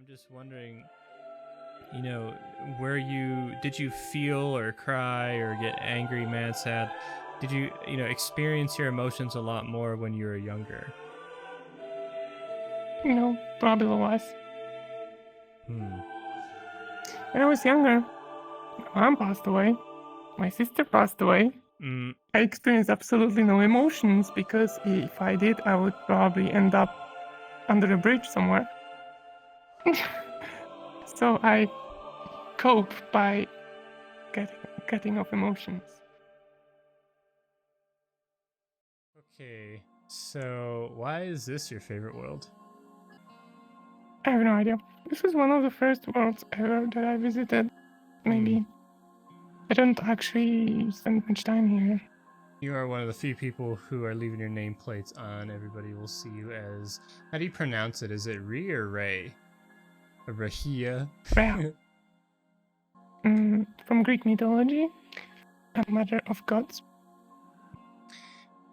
just wondering, did you feel or cry or get angry, mad, sad? Did you, experience your emotions a lot more when you were younger? Probably less. Hmm. When I was younger, my mom passed away. My sister passed away. Mm. I experienced absolutely no emotions because if I did, I would probably end up under a bridge somewhere. So I cope by getting off emotions. Okay, so why is this your favorite world? I have no idea. This was one of the first worlds ever that I visited. Maybe. I don't actually spend much time here. You are one of the few people who are leaving your nameplates on. Everybody will see you as... How do you pronounce it? Is it Rhea or Ray? Or Rhea? Rhea. From Greek mythology, a mother of gods.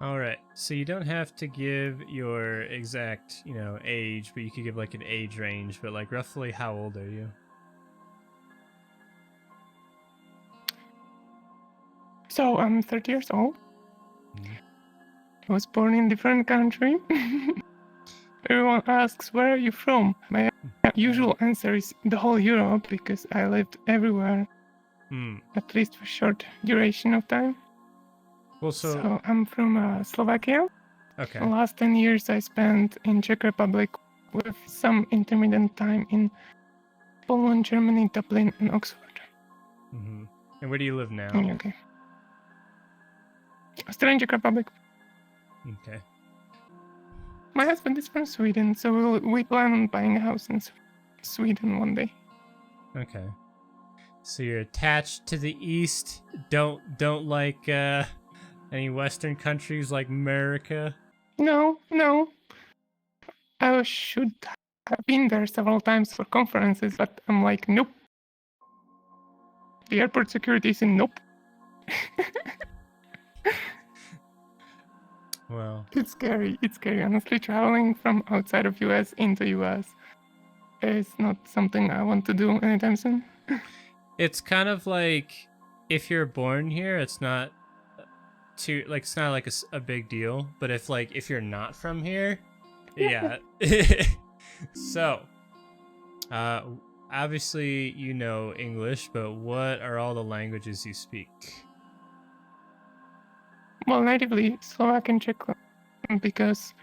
Alright, so you don't have to give your exact, age, but you could give like an age range, but like roughly how old are you? So I'm 30 years old. I was born in a different country. Everyone asks, where are you from? My usual answer is the whole Europe, because I lived everywhere, at least for a short duration of time. Well, so I'm from Slovakia. Okay. The last 10 years I spent in Czech Republic with some intermittent time in Poland, Germany, Dublin, and Oxford. And where do you live now? Okay. Still in Czech Republic. Okay. My husband is from Sweden, so we plan on buying a house in Sweden one day. Okay. So you're attached to the East. Don't like any Western countries like America? No. I should have been there several times for conferences, but I'm like, nope. The airport security is in nope. Well, it's scary. Honestly, traveling from outside of US into US is not something I want to do anytime soon. It's kind of like if you're born here, it's not it's not like a big deal. But if you're not from here, yeah. So, obviously you know English, but what are all the languages you speak? Well, natively Slovak and Czech, because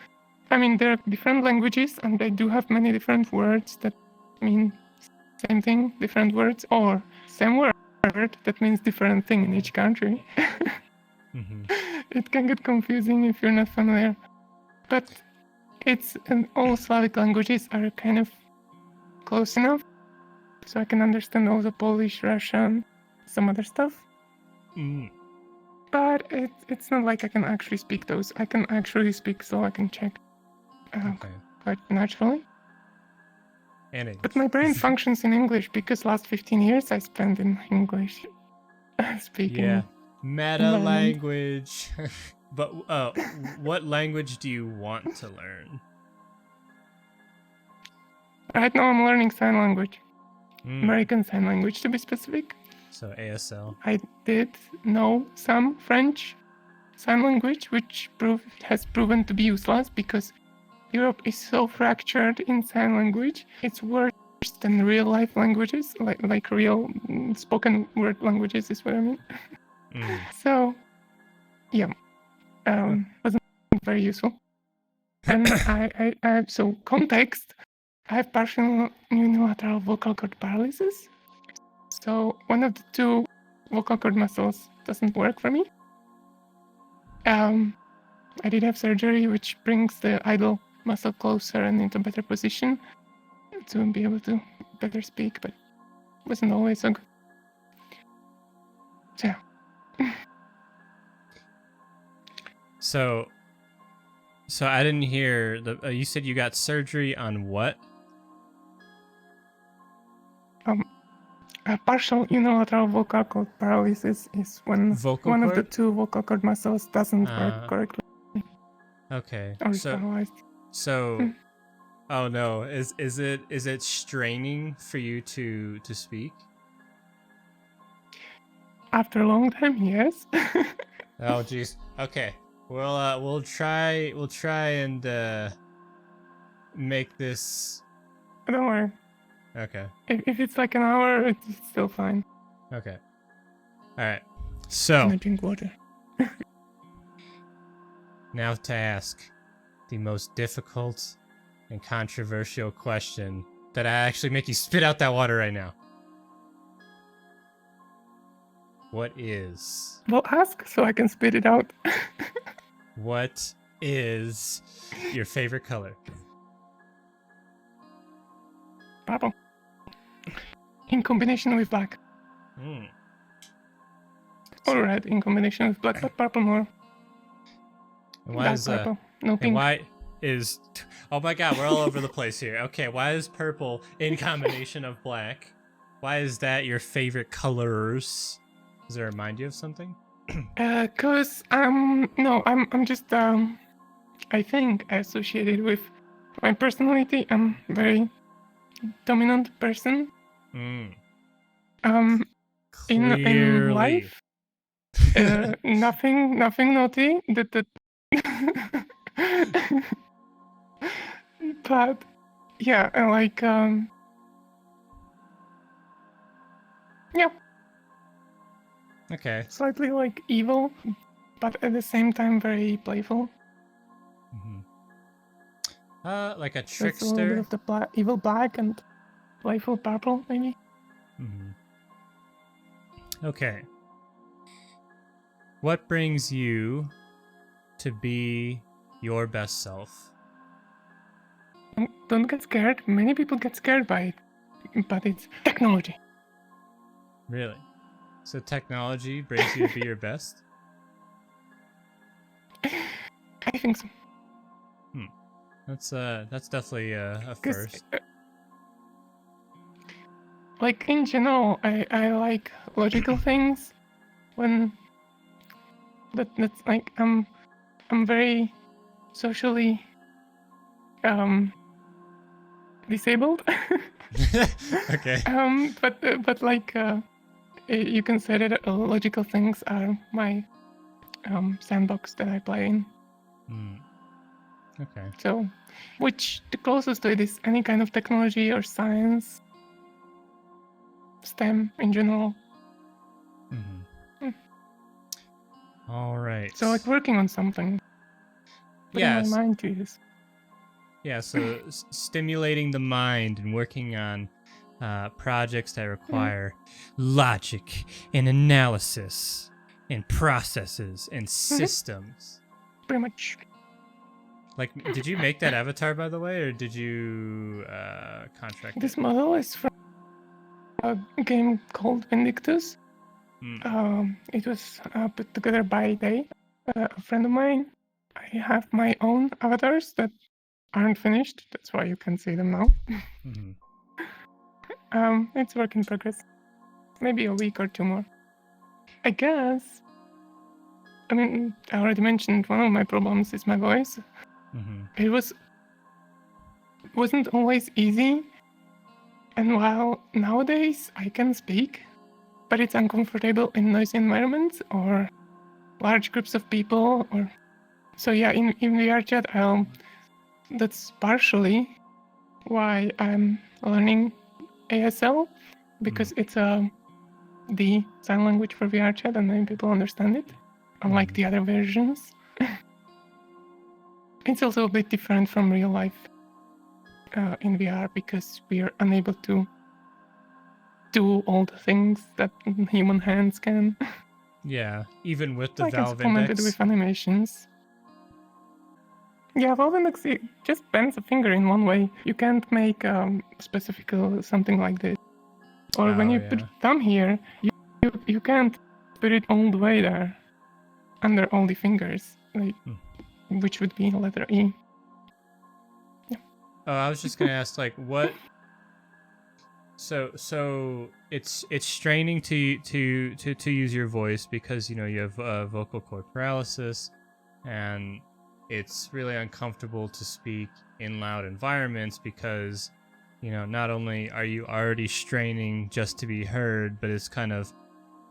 there are different languages and they do have many different words that mean same thing, different words, or same word that means different thing in each country. It can get confusing if you're not familiar, but all Slavic languages are kind of close enough, so I can understand all the Polish, Russian, some other stuff. But it's not like I can actually speak those. I can actually speak Slovak and Czech quite naturally. And English. But my brain functions in English because last 15 years I spent in English speaking. Yeah, meta language. But what language do you want to learn? Right now I'm learning sign language. American Sign Language to be specific. So ASL. I did know some French sign language, which has proven to be useless because Europe is so fractured in sign language. It's worse than real life languages, like real spoken word languages is what I mean. So, yeah, wasn't very useful. And so context, I have partial unilateral vocal cord paralysis. So one of the two vocal cord muscles doesn't work for me. I did have surgery, which brings the idle muscle closer and into better position to be able to better speak, but it wasn't always so good. So. So I didn't hear you said you got surgery on what? A partial unilateral vocal cord paralysis is when one of the two vocal cord muscles doesn't work correctly. Okay. Or is paralyzed. So, Oh no, is it straining for you to speak? After a long time, yes. Oh jeez. Okay. We'll try and make this. Don't worry. Okay. If it's like an hour, it's still fine. Okay. All right. So I drink water. now to ask the most difficult and controversial question that I actually make you spit out that water right now. What is Well, ask so I can spit it out. what is your favorite color? Purple. In combination with black. Mm. Or red in combination with black, but purple more. And why Dark is purple. No and pink. why is oh my god, we're all over the place here. Okay, why is purple in combination of black? Why is that your favorite colors? Does it remind you of something? Cause no, I'm just I think I associated with my personality. I'm very dominant person. Mm. In Clearly. life, nothing naughty. That but yeah, I like yeah, Okay. slightly like evil, but at the same time very playful. Mm-hmm. Like a So it's a little bit trickster. of the evil black and playful purple, maybe. Mm-hmm. Okay. What brings you to be your best self? Don't get scared. Many people get scared by it, but it's technology. Really? So technology brings you to be your best? I think so. That's definitely a 'Cause, first. like in general, I like logical things. When that's like I'm very socially disabled. Okay. But like you can say that logical things are my sandbox that I play in. Mm. Okay. So, which the closest to it is any kind of technology or science, STEM in general. Mm-hmm. All right. So like working on something, putting Yes. my mind to use. Yeah. So stimulating the mind and working on projects that require logic and analysis and processes and systems. Pretty much. Like, did you make that avatar, by the way, or did you contract This it? model is from a game called Vindictus. Mm. It was put together by a friend of mine. I have my own avatars that aren't finished. That's why you can see them now. Mm-hmm. It's work in progress. Maybe a week or two more. I guess. I mean, I already mentioned one of my problems is my voice. Mm-hmm. It wasn't always easy. And while nowadays I can speak, but it's uncomfortable in noisy environments or large groups of people, or so yeah. In VR chat, that's partially why I'm learning ASL, because it's the sign language for VR chat, and many people understand it, unlike the other versions. It's also a bit different from real life in VR because we are unable to do all the things that human hands can. Yeah, even with the I can Valve supplement it Index. with animations. Yeah, Valve Index it just bends a finger in one way. You can't make specific something like this. Or when you put thumb here, you can't put it all the way there, under all the fingers, like, which would be letter E. Yeah. Oh, I was just gonna ask, like, what? So it's straining to use your voice because you know you have vocal cord paralysis, and it's really uncomfortable to speak in loud environments because, not only are you already straining just to be heard, but it's kind of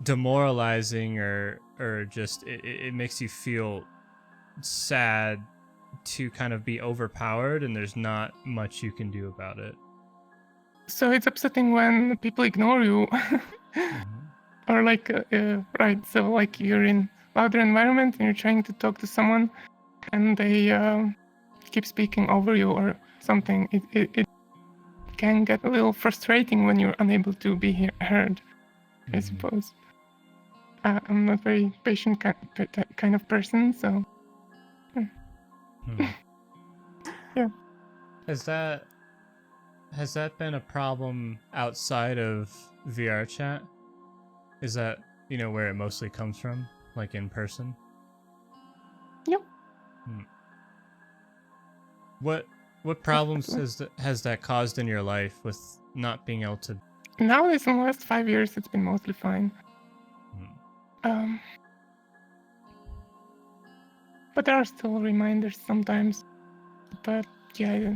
demoralizing or just it makes you feel sad to kind of be overpowered, and there's not much you can do about it. So it's upsetting when people ignore you. Or right, so like you're in louder environment and you're trying to talk to someone and they keep speaking over you or something. It can get a little frustrating when you're unable to be heard, I suppose. I'm not very patient kind of person, so yeah. Has that been a problem outside of VR chat? Is that, where it mostly comes from, like in person? Yep. What problems has that caused in your life with not being able to? Nowadays, in the last 5 years, it's been mostly fine. But there are still reminders sometimes. But yeah,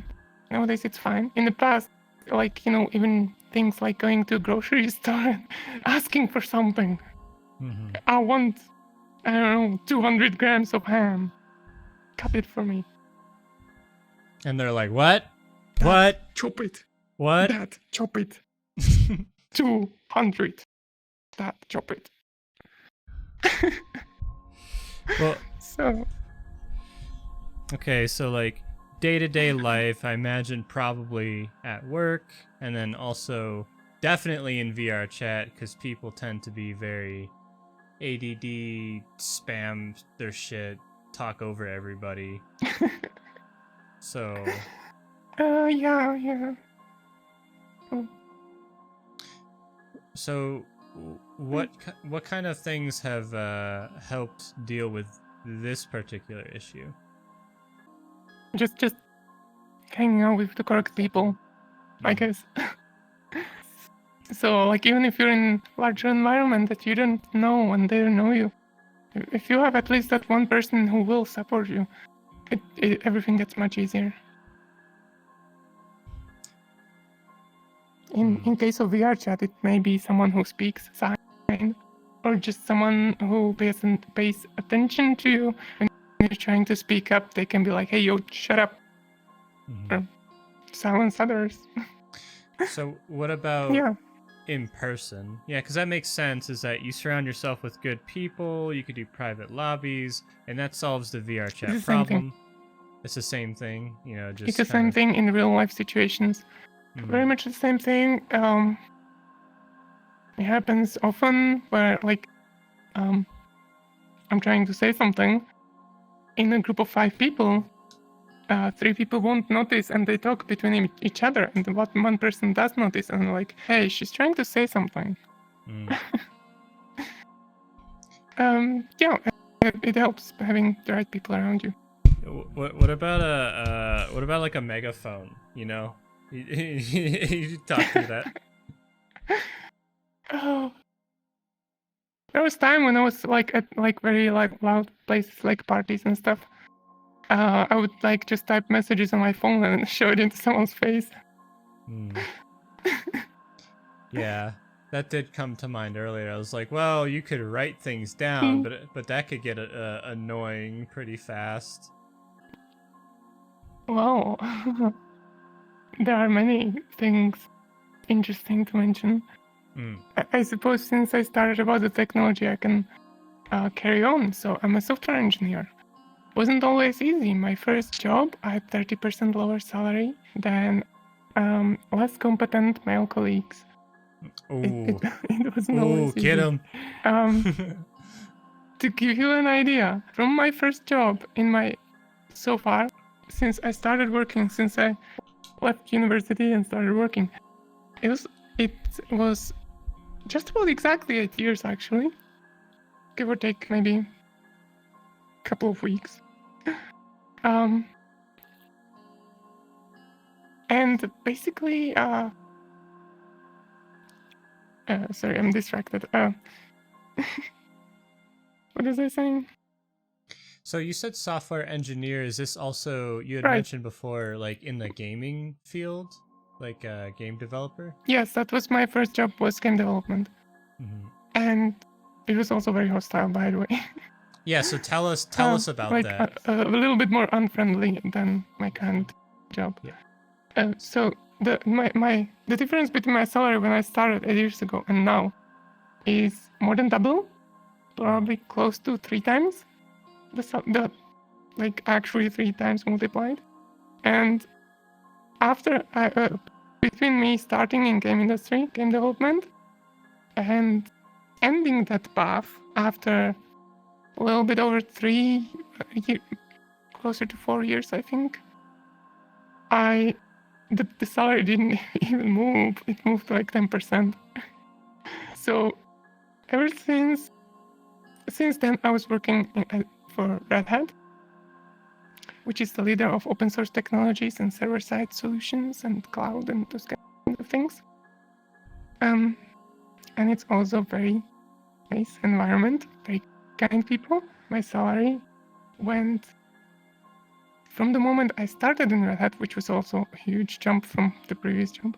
nowadays it's fine. In the past, even things like going to a grocery store and asking for something. I want, 200 grams of ham. Cut it for me. And they're like, what? What? Chop it. What? That, chop it. 200. That, chop it. Well, so. Okay, so like day-to-day life, I imagine probably at work, and then also definitely in VR chat, because people tend to be very ADD, spam their shit, talk over everybody. So. Yeah. Oh. So, what kind of things have helped deal with this particular issue? Just hanging out with the correct people, I guess. So, like, even if you're in larger environment that you don't know and they don't know you, if you have at least that one person who will support you, everything gets much easier. In case of VR chat, it may be someone who speaks sign, or just someone who pays attention to you when you're trying to speak up. They can be like, "Hey, yo, shut up," or silence others. So what about in person? Yeah, because that makes sense, is that you surround yourself with good people, you could do private lobbies, and that solves the VR chat problem. It's the same thing, just it's the same thing in real life situations. Very much the same thing. It happens often where, like, I'm trying to say something in a group of 5 people. 3 people won't notice and they talk between each other, and what one person does notice and like, hey, she's trying to say something. Yeah, it helps having the right people around you. What about like a megaphone? You talk through that. Oh, there was time when I was at very loud places like parties and stuff. I would just type messages on my phone and show it into someone's face. Yeah, that did come to mind earlier. I was like, well, you could write things down, but that could get annoying pretty fast. Well, there are many things interesting to mention. I suppose since I started about the technology, I can carry on. So I'm a software engineer. Wasn't always easy. My first job, I had 30% lower salary than less competent male colleagues. It wasn't always easy. Get him. To give you an idea, from my first job so far, since I started working, since I left university and started working, it was just about exactly 8 years, actually, give or take maybe a couple of weeks. And basically, sorry, I'm distracted. What was I saying? So you said software engineer. Is this also, you had Right. mentioned before, like in the gaming field, like a game developer? Yes, that was my first job, was game development. Mm-hmm. And it was also very hostile, by the way. Yeah, so tell us about like that. a little bit more unfriendly than my current job. Yeah. So the difference between my salary when I started 8 years ago and now is more than double, probably close to 3 times the like actually 3 times multiplied. And after between me starting in game industry, game development, and ending that path after a little bit over 3 years, closer to 4 years, I think, the salary didn't even move. It moved like 10%. So ever since then, I was working for Red Hat, which is the leader of open source technologies and server-side solutions and cloud and those kind of things. And it's also very nice environment, very kind people. My salary went from the moment I started in Red Hat, which was also a huge jump from the previous job,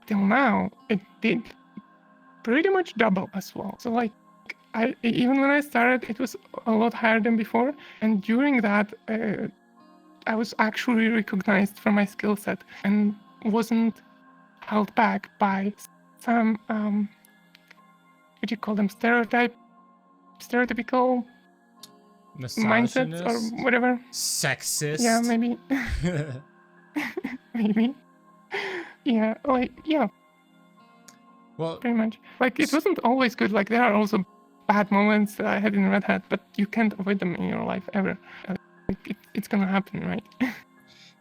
till now, it did pretty much double as well. So like, even when I started, it was a lot higher than before, and during that, I was actually recognized for my skill set and wasn't held back by some what do you call them, stereotypical mindsets or Misogynist? whatever. Sexist? Yeah, maybe. Maybe. Yeah, like, yeah, Well, pretty much. Like, it wasn't always good. Like, there are also bad moments that I had in Red Hat, but you can't avoid them in your life ever. Like, it's gonna happen, right?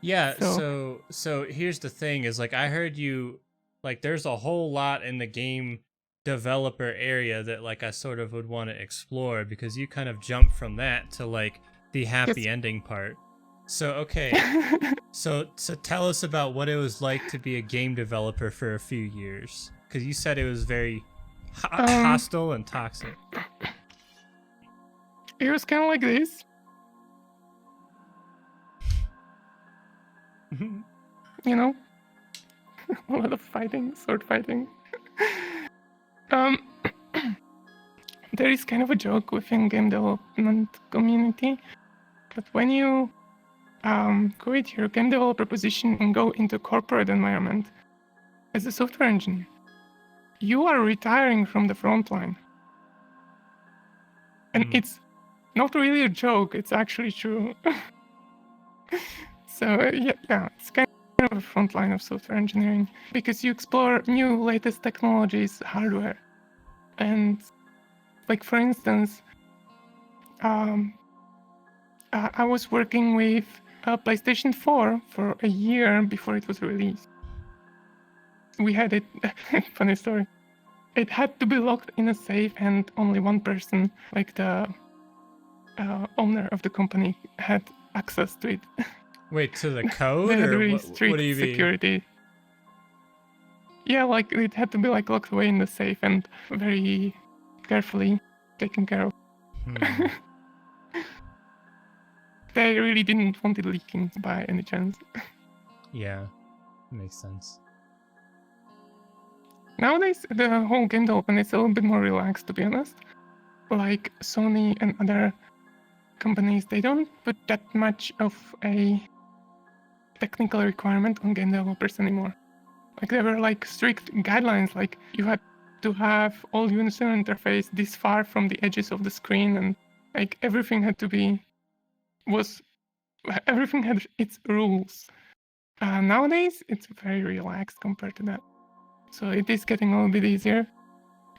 yeah, so here's the thing is like I heard you like there's a whole lot in the game developer area that like I sort of would want to explore because you kind of jump from that to like the happy Yes. ending part. So okay. So tell us about what it was like to be a game developer for a few years cuz you said it was very hostile and toxic. It was kind of like this. You know, a lot of fighting, sword fighting. There is kind of a joke within game development community that when you quit your game developer position and go into corporate environment as a software engineer, you are retiring from the front line. And it's not really a joke, it's actually true. So yeah, it's kind of a front line of software engineering because you explore new latest technologies, hardware. And like for instance, I was working with PlayStation 4 for a year before it was released. We had it, funny story. It had to be locked in a safe and only one person, like the owner of the company, had access to it. Wait, to the code They had or really what strict do you security. mean? Yeah, like it had to be like locked away in the safe and very carefully taken care of. They really didn't want it leaking by any chance. Yeah, makes sense. Nowadays, the whole game development is a little bit more relaxed, to be honest. Like Sony and other companies, they don't put that much of a technical requirement on game developers anymore. Like there were like strict guidelines, like you had to have all user interface this far from the edges of the screen, and like everything had its rules. Nowadays, it's very relaxed compared to that. So it is getting a little bit easier.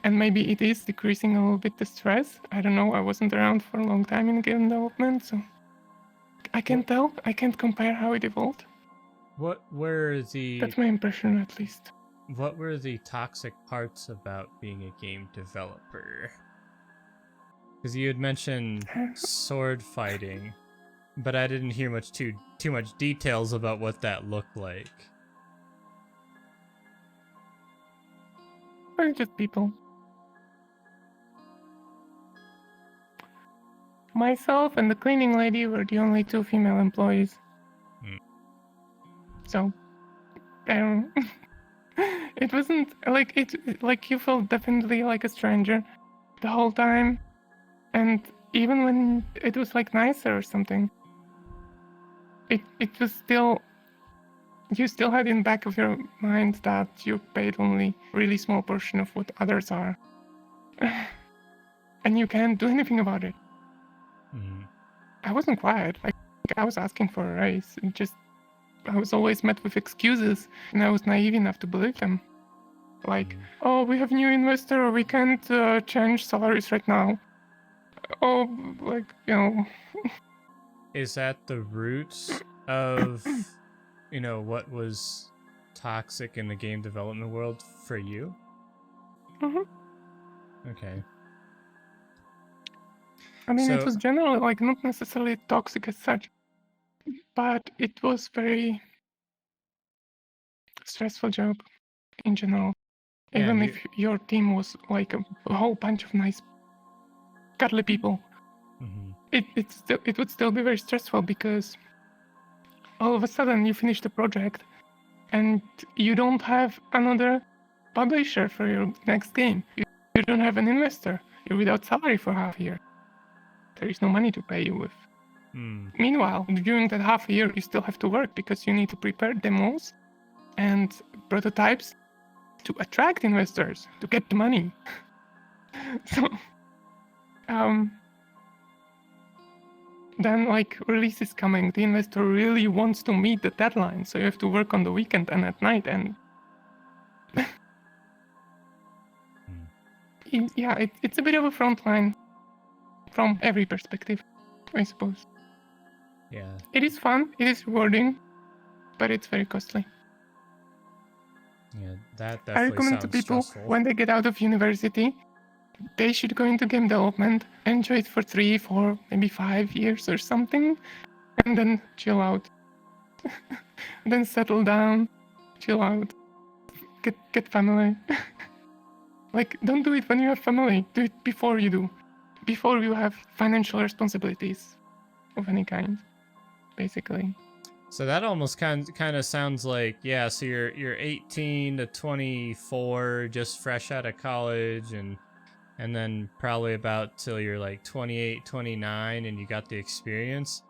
And maybe it is decreasing a little bit the stress. I don't know. I wasn't around for a long time in game development, so I can't tell. I can't compare how it evolved. That's my impression, at least. What were the toxic parts about being a game developer? Because you had mentioned sword fighting, but I didn't hear too much details about what that looked like. Or just people. myself and the cleaning lady were the only 2 female employees. Hmm. So, it wasn't like like you felt definitely like a stranger the whole time, and even when it was like nicer or something, it was still, you still had in the back of your mind that you paid only really small portion of what others are, and you can't do anything about it. Mm-hmm. I wasn't quiet. Like I was asking for a raise. And just I was always met with excuses, and I was naive enough to believe them. Like, oh, we have new investor, or we can't change salaries right now. Oh, like, you know. Is that the roots of, what was toxic in the game development world for you? Mm-hmm. Okay. I mean, it So- was generally like not necessarily toxic as such, but it was very stressful job in general. Yeah, Even if your team was like a whole bunch of nice, cuddly people, Mhm. it would still be very stressful because all of a sudden you finish the project and you don't have another publisher for your next game. You don't have an investor. You're without salary for half a year. There is no money to pay you with. Meanwhile, during that half a year, you still have to work because you need to prepare demos and prototypes to attract investors, to get the money. So, then like release is coming, the investor really wants to meet the deadline, so you have to work on the weekend and at night, and yeah, it's a bit of a front line from every perspective, I suppose. Yeah. It is fun, it is rewarding, but it's very costly. Yeah, that I definitely recommend to sounds people stressful. when they get out of university, they should go into game development, enjoy it for 3, 4, maybe 5 years or something, and then chill out. Then settle down, chill out, get family. Like, don't do it when you have family. Do it before you do. Before you have financial responsibilities of any kind, basically. So that almost kind of sounds like, yeah, so you're 18 to 24, just fresh out of college, and then probably about till you're like 28, 29, and you got the experience.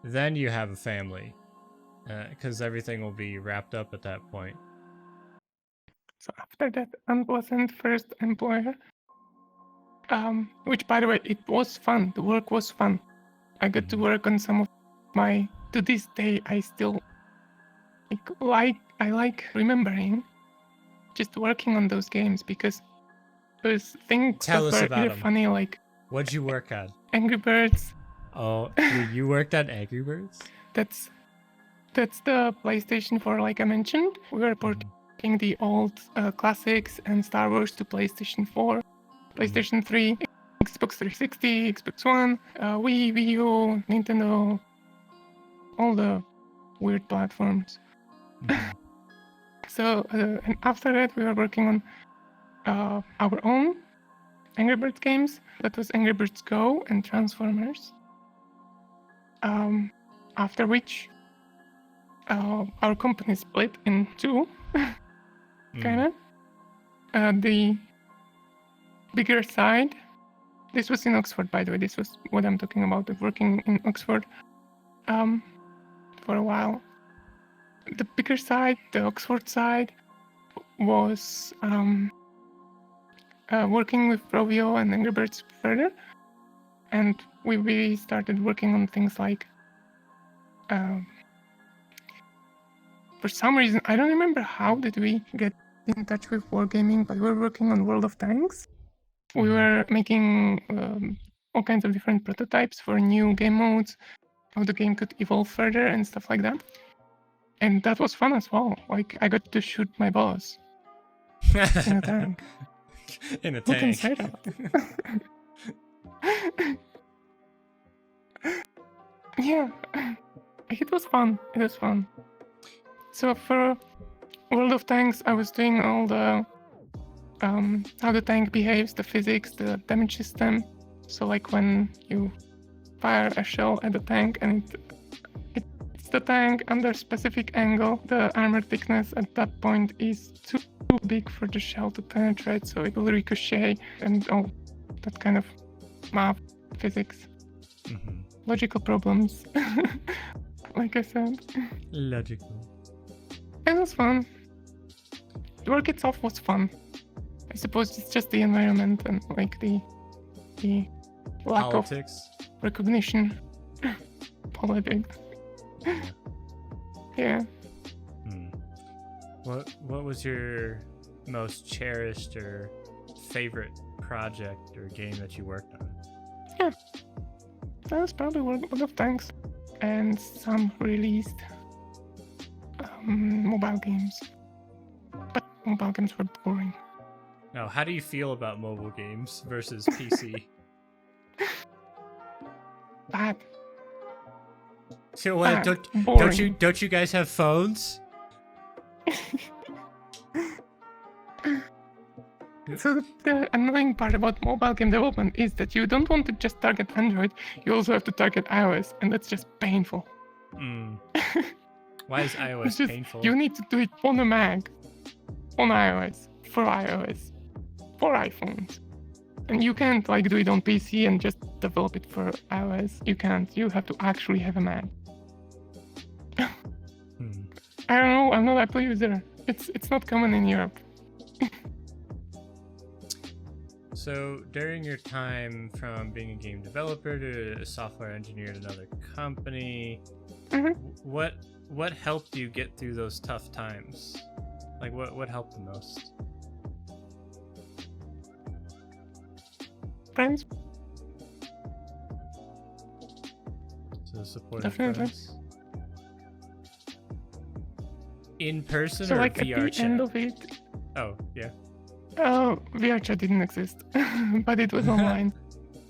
Then you have a family, because everything will be wrapped up at that point. So after that unpleasant first employer, which by the way, it was fun. The work was fun. I got to work on some of my, to this day, I still I like remembering just working on those games because those things Tell that us were about either them. funny, like What'd you work on? Angry Birds. Oh, you worked on Angry Birds? That's the PlayStation 4, like I mentioned. We were porting the old classics and Star Wars to PlayStation 4, PlayStation 3, Xbox 360, Xbox One, Wii, Wii U, Nintendo, all the weird platforms. So, and after that, we were working on our own Angry Birds games. That was Angry Birds Go and Transformers. After which, our company split in two, kind of. The bigger side, this was in Oxford, by the way. This was what I'm talking about, working in Oxford for a while. The bigger side, the Oxford side, was working with Rovio and Angry Birds further. And we really started working on things like, for some reason, I don't remember how did we get in touch with wargaming, but we were working on World of Tanks. We were making all kinds of different prototypes for new game modes, how the game could evolve further and stuff like that. And that was fun as well. Like, I got to shoot my boss in a tank. In a Who can tank. say that? Yeah, it was fun. It was fun. So for World of Tanks, I was doing all the how the tank behaves, the physics, the damage system. So like when you fire a shell at the tank, and it's the tank under specific angle. The armor thickness at that point is too big for the shell to penetrate, so it will ricochet and all that kind of math, physics, logical problems. Like I said, Logical. it was fun. The work itself was fun. I suppose it's just the environment and like the lack Politics. of recognition. Politics. Yeah. What was your most cherished or favorite project or game that you worked on? Yeah. That was probably World of Tanks and some released mobile games. But mobile games were boring. Now, how do you feel about mobile games versus PC? Bad. So what? Bad. Don't you guys have phones? So the annoying part about mobile game development is that you don't want to just target Android, you also have to target iOS, and that's just painful. Why is iOS painful? You need to do it on a Mac, on iOS, for iPhones. And you can't like do it on PC and just develop it for iOS. You can't. You have to actually have a Mac. I don't know, I'm not an Apple user. It's not common in Europe. So during your time from being a game developer to a software engineer at another company, what helped you get through those tough times? Like what helped the most? Friends. So support Definitely. friends. In person So or like VR at the chat? end of it, Oh, yeah. VR chat didn't exist, but it was online.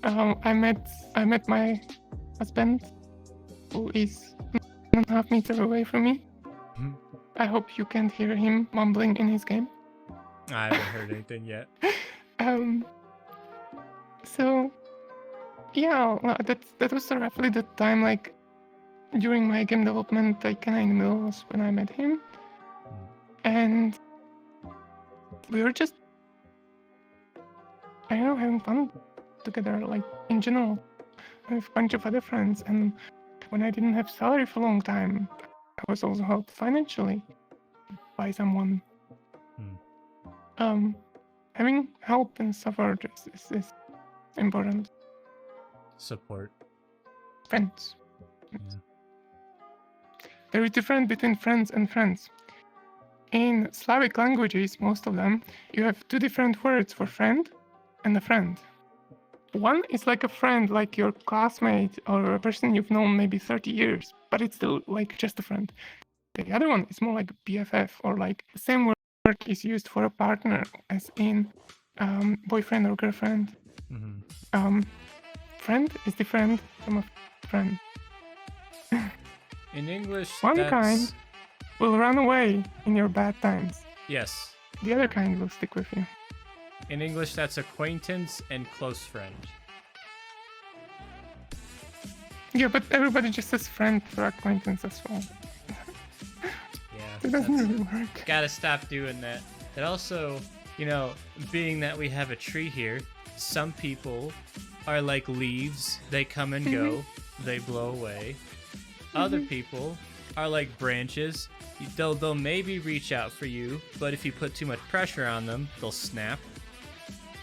I met my husband, who is 1.5 meters away from me. I hope you can't hear him mumbling in his game. I haven't heard anything yet. So yeah, that was roughly the time, like during my game development, like kind of in the middle was when I met him, and we were just, I don't know, having fun together, like in general, with a bunch of other friends. And when I didn't have salary for a long time, I was also helped financially by someone. Having help and support is important. Support. Friends. There is difference between friends and friends. In Slavic languages, most of them, you have two different words for friend and a friend. One is like a friend, like your classmate or a person you've known maybe 30 years, but it's still like just a friend. The other one is more like a BFF, or like the same word is used for a partner as in boyfriend or girlfriend. Friend is different from a friend. In English, One that's... kind will run away in your bad times. Yes. The other kind will stick with you. In English, that's acquaintance and close friend. Yeah, but everybody just says friend for acquaintance as well. Yeah. It doesn't really work. Gotta stop doing that. And also, you know, being that we have a tree here, some people are like leaves. They come and go. They blow away. Other people are like branches. They'll maybe reach out for you, but if you put too much pressure on them, they'll snap.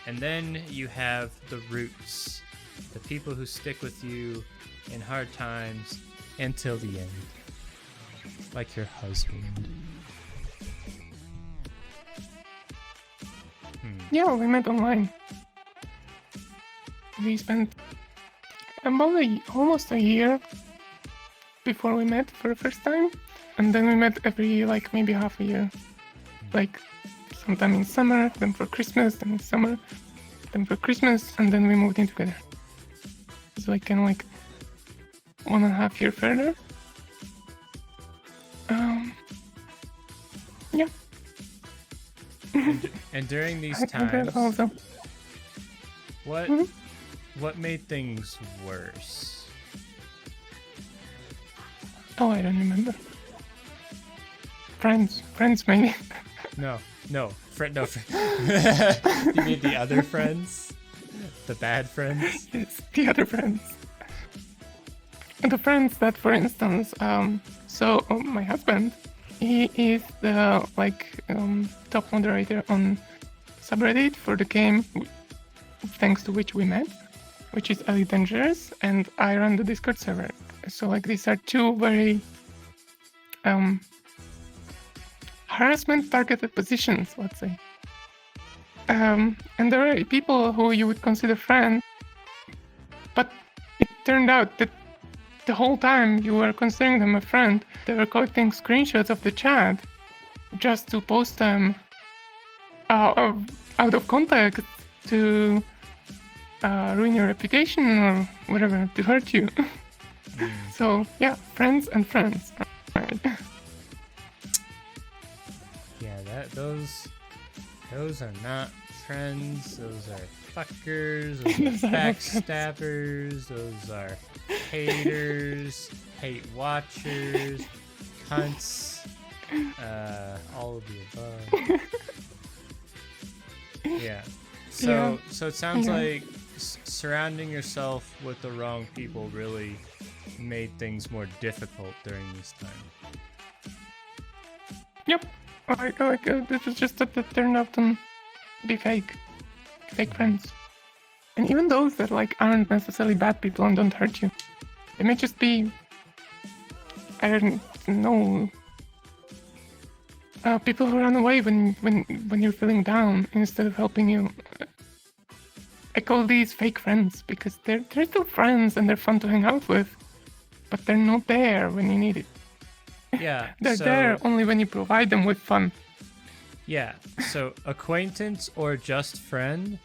And then you have the roots, the people who stick with you in hard times until the end, like your husband. Yeah, we met online. We spent about almost a year before we met for the first time, and then we met every like maybe half a year, like sometime in summer, then for Christmas, then in summer, then for Christmas, and then we moved in together. It's like kind of like 1.5 years further. Yeah. And during these I think that times, also. what made things worse Oh, I don't remember. Friends maybe. No. No. You mean the other friends? The bad friends? Yes, the other friends. The friends that, for instance, my husband, he is the top moderator on subreddit for the game, thanks to which we met, which is Elite Dangerous, and I run the Discord server. So these are two very harassment targeted positions, let's say. And there are people who you would consider friends, but it turned out that the whole time you were considering them a friend, they were collecting screenshots of the chat just to post them out of context to ruin your reputation or whatever, to hurt you. So yeah, friends and friends. Right. Yeah, those are not friends. Those are fuckers. Those are backstabbers. Those are haters, hate watchers, cunts, all of the above. Yeah. So it sounds like surrounding yourself with the wrong people really made things more difficult during this time. Yep. This was just that turned out to be fake friends. And even those that aren't necessarily bad people and don't hurt you, they may just be, I don't know, people who run away when you're feeling down instead of helping you. I call these fake friends because they're still friends and they're fun to hang out with, but they're not there when you need it. Yeah, They're there only when you provide them with fun. Yeah, so acquaintance or just friend,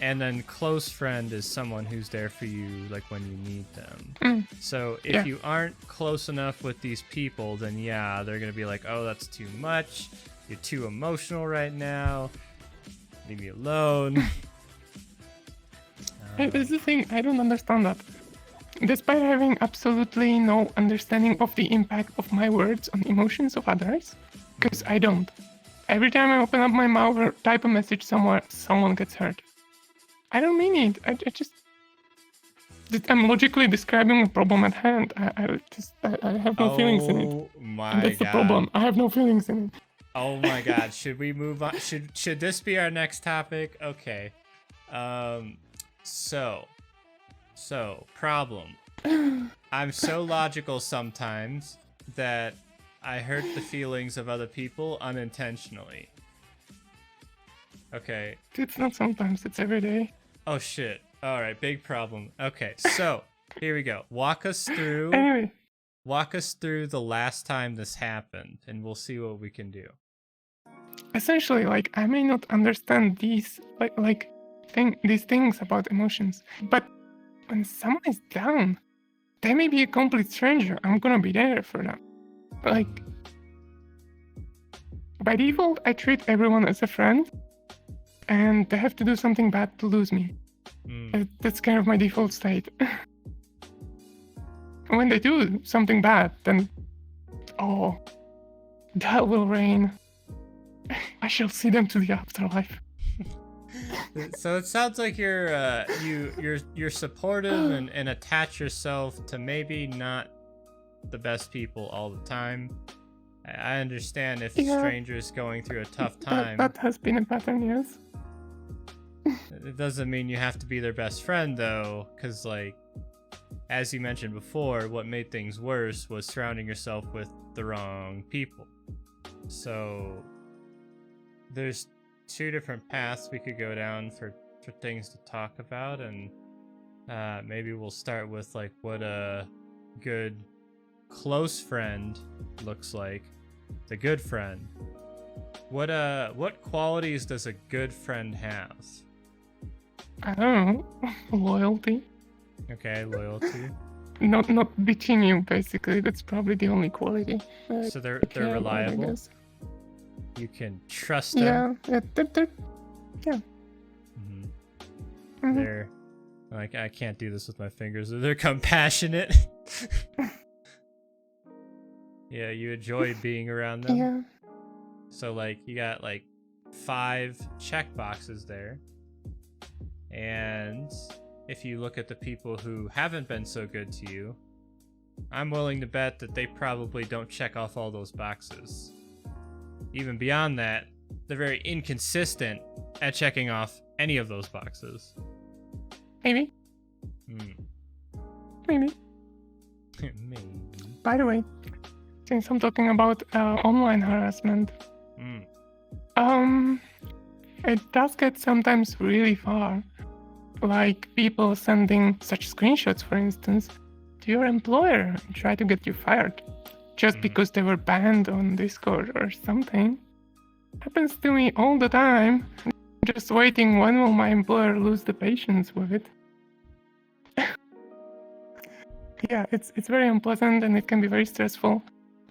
and then close friend is someone who's there for you when you need them. So if you aren't close enough with these people, then they're gonna be like, oh, that's too much, you're too emotional right now, leave me alone. Hey, this is the thing, I don't understand that. Despite having absolutely no understanding of the impact of my words on emotions of others, because I don't. Every time I open up my mouth or type a message somewhere, someone gets hurt. I don't mean it. I'm logically describing a problem at hand. I have no feelings in it. Oh my and that's god. the problem. I have no feelings in it. Oh my god. Should we move on? Should this be our next topic? Okay. So, problem. I'm so logical sometimes that I hurt the feelings of other people unintentionally. Okay. It's not sometimes, it's every day. Oh shit. Alright, big problem. Okay, so, here we go. Walk us through the last time this happened, and we'll see what we can do. Essentially, I may not understand these these things about emotions, but when someone is down, they may be a complete stranger. I'm gonna be there for them. By default, I treat everyone as a friend, and they have to do something bad to lose me. That's kind of my default state. When they do something bad, then that will rain. I shall see them to the afterlife. So it sounds like you're supportive and attach yourself to maybe not the best people all the time. I understand if a stranger is going through a tough time. That has been a pattern, yes. It doesn't mean you have to be their best friend though, because as you mentioned before, what made things worse was surrounding yourself with the wrong people. So there's two different paths we could go down for things to talk about, and maybe we'll start with what a good close friend looks like. The good friend. What qualities does a good friend have? I don't know. Loyalty. Okay, loyalty. Not between you, basically. That's probably the only quality. So they're reliable. You can trust them. Yeah. They're I can't do this with my fingers. They're compassionate. Yeah, you enjoy being around them. Yeah. So like you got like 5 check boxes there. And if you look at the people who haven't been so good to you, I'm willing to bet that they probably don't check off all those boxes. Even beyond that, they're very inconsistent at checking off any of those boxes. Maybe. Hmm. Maybe. Maybe. By the way, since I'm talking about online harassment, it does get sometimes really far. Like people sending such screenshots, for instance, to your employer and try to get you fired just because they were banned on Discord or something. Happens to me all the time. Just waiting, when will my employer lose the patience with it? Yeah, it's very unpleasant and it can be very stressful.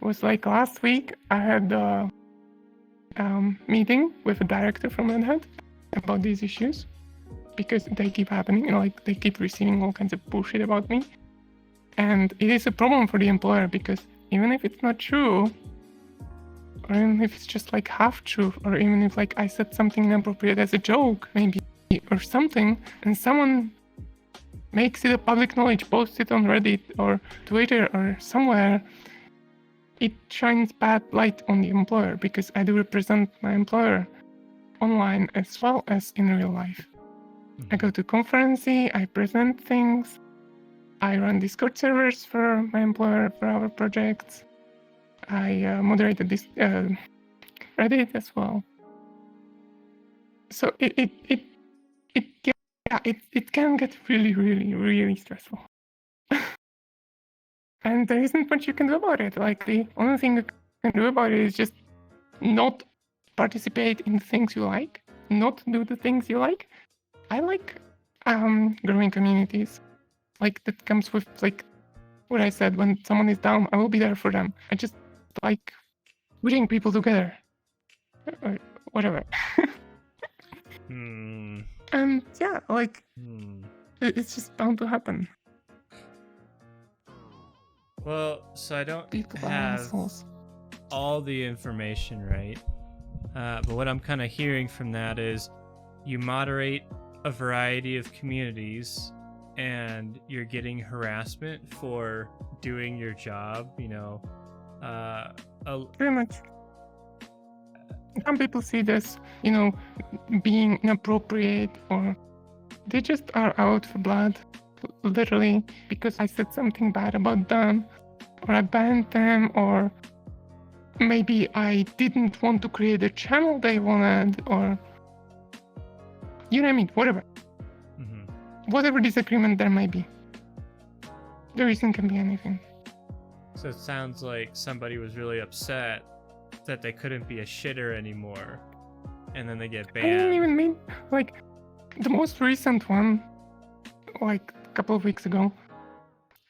It was like last week I had a meeting with a director from Red Hat about these issues because they keep happening, you know, like they keep receiving all kinds of bullshit about me. And it is a problem for the employer because even if it's not true, or even if it's just like half true, or even if like I said something inappropriate as a joke, maybe, or something, and someone makes it a public knowledge, posts it on Reddit or Twitter or somewhere, it shines bad light on the employer because I do represent my employer online as well as in real life. I go to conferences, I present things, I run Discord servers for my employer for our projects. I moderated this Reddit as well. So it can get really, really, really stressful. And there isn't much you can do about it. Like the only thing you can do about it is just not participate in things you like, not do the things you like. I like growing communities. Like that comes with like what I said, when someone is down, I will be there for them. I just like putting people together. Or whatever. And yeah, like it's just bound to happen. Well, so I don't have all the information right, but what I'm kind of hearing from that is you moderate a variety of communities and you're getting harassment for doing your job, you know. Pretty much. Some people see this, you know, being inappropriate, or they just are out for blood, literally, because I said something bad about them, or I banned them, or maybe I didn't want to create a channel they wanted, or you know what I mean, whatever. Whatever disagreement there may be. The reason can be anything. So it sounds like somebody was really upset that they couldn't be a shitter anymore, and then they get banned. I didn't even mean, like, the most recent one, like a couple of weeks ago,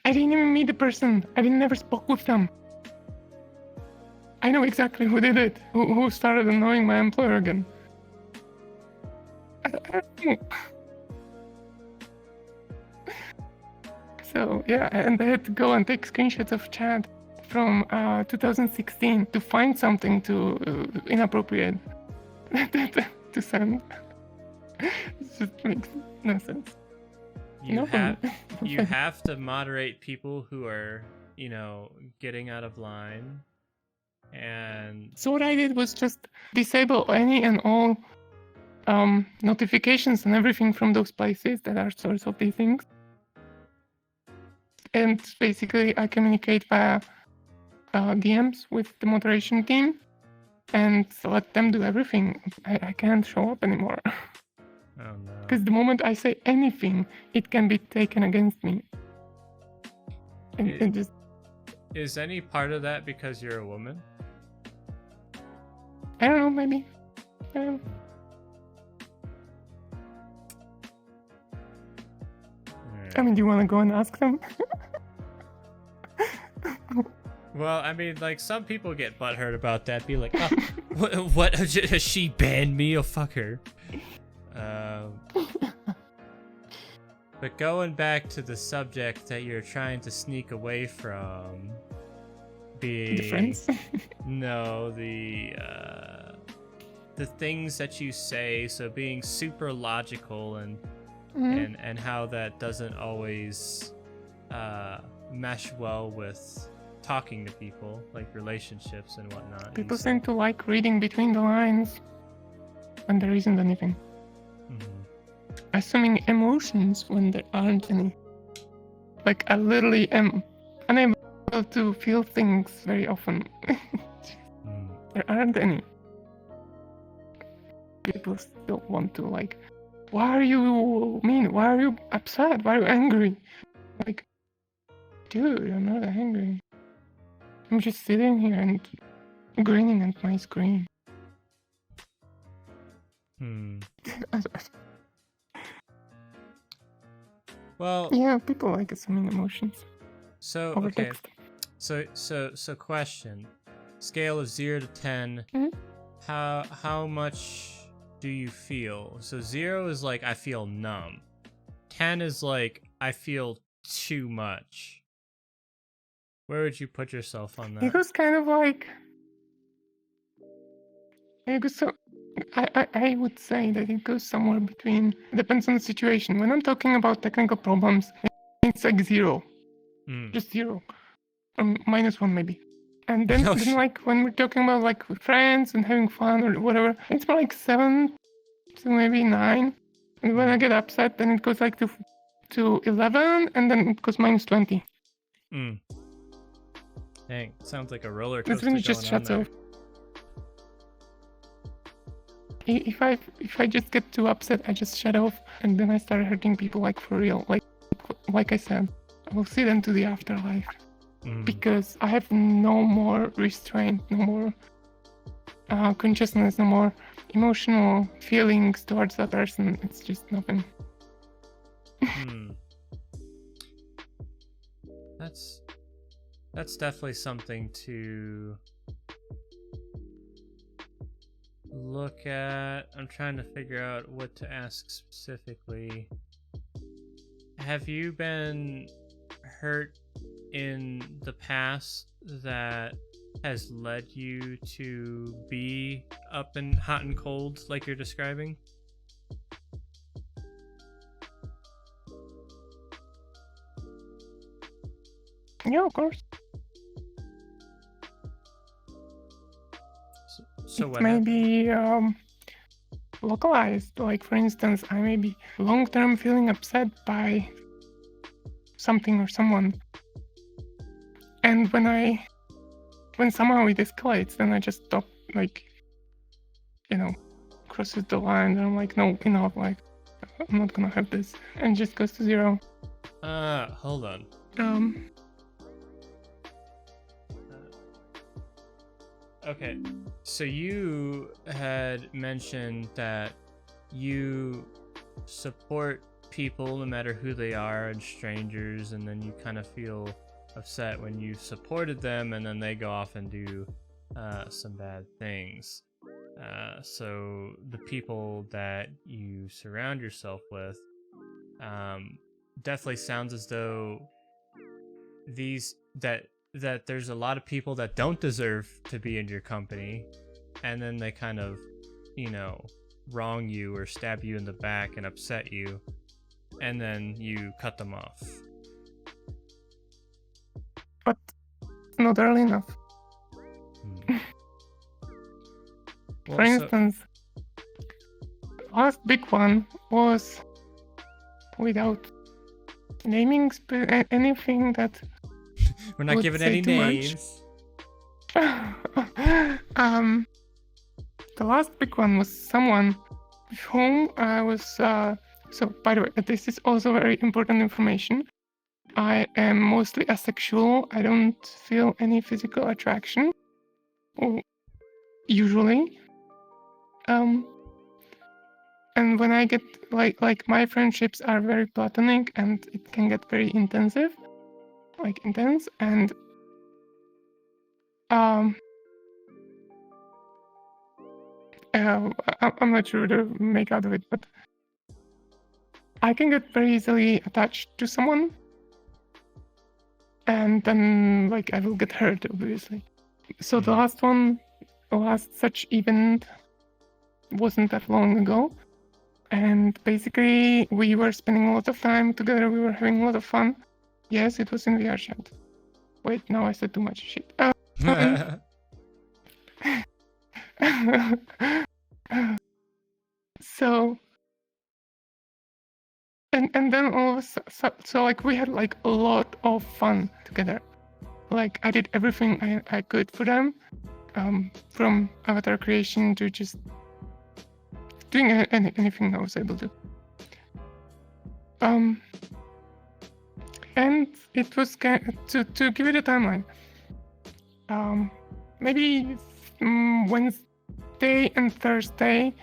I didn't even meet the person. I never spoke with them. I know exactly who did it, who started annoying my employer again. I don't know. So yeah, and I had to go and take screenshots of chat from 2016 to find something inappropriate to send. It just makes no sense. You have to moderate people who are, you know, getting out of line. And so what I did was just disable any and all notifications and everything from those places that are source of these things. And basically I communicate via DMs with the moderation team and let them do everything. I can't show up anymore. Oh no. Because the moment I say anything, it can be taken against me. And just... Is any part of that because you're a woman? I don't know, maybe. I don't know. I mean, do you want to go and ask them? Well, I mean, like, some people get butthurt about that. Be like, oh, what? Has she banned me? Oh, fuck her. But going back to the subject that you're trying to sneak away from, being The friends. no, the things that you say, so being super logical and Mhm. and how that doesn't always mesh well with talking to people, like relationships and whatnot. People and seem to like reading between the lines when there isn't anything. Mhm. Assuming emotions when there aren't any. Like, I literally am unable to feel things very often. Mm. There aren't any. People still want to, like, why are you mean? Why are you upset? Why are you angry? Like, dude, I'm not angry. I'm just sitting here and grinning at my screen. Hmm. Well, Yeah, people like assuming emotions so over okay, text. so question: scale of 0 to 10. Mhm. How much do you feel? So 0 is like I feel numb. 10 is like I feel too much. Where would you put yourself on It that? was kind of like, it goes so. I would say that it goes somewhere between. Depends on the situation. When I'm talking about technical problems, it's like 0, Mm. just 0, or -1 maybe. And Oh, then like when we're talking about like with friends and having fun or whatever, it's more like 7 to maybe 9. And when I get upset, then it goes like to 11, and then it goes -20. Mm. Dang, sounds like a roller That's when coaster it just going on shuts there. off. If I just get too upset, I just shut off, and then I start hurting people like for real. Like I said, I will see them to the afterlife Mm. because I have no more restraint, no more consciousness, no more emotional feelings towards that person. It's just nothing. Hmm. That's definitely something to look at. I'm trying to figure out what to ask specifically. Have you been hurt in the past that has led you to be up and hot and cold like you're describing? Yeah, of course. So It what may happened? be localized. Like, for instance, I may be long-term feeling upset by something or someone, and when somehow it escalates, then I just stop, like, crosses the line, and I'm like, no, enough, like, I'm not gonna have this, and just goes to 0. Hold on. Okay, so you had mentioned that you support people no matter who they are and strangers, and then you kind of feel upset when you supported them and then they go off and do some bad things. So the people that you surround yourself with definitely sounds as though these that there's a lot of people that don't deserve to be in your company, and then they kind of, wrong you or stab you in the back and upset you, and then you cut them off. But not early enough. Well, For instance, last big one was, without naming anything that we're not would giving say any too names. The last big one was someone with whom I was. So, by the way, this is also very important information. I am mostly asexual. I don't feel any physical attraction, usually. And when I get like my friendships are very platonic, and it can get very intense, and I'm not sure to make out of it, but I can get very easily attached to someone, and then like I will get hurt, obviously. So the last such event wasn't that long ago, and basically we were spending a lot of time together. We were having a lot of fun. Yes, it was in VR chat. Wait, now I said too much shit. So and then all of so like we had like a lot of fun together. Like I did everything I could for them, from avatar creation to just doing anything I was able to. And it was to give it a timeline. Maybe Wednesday and Thursday.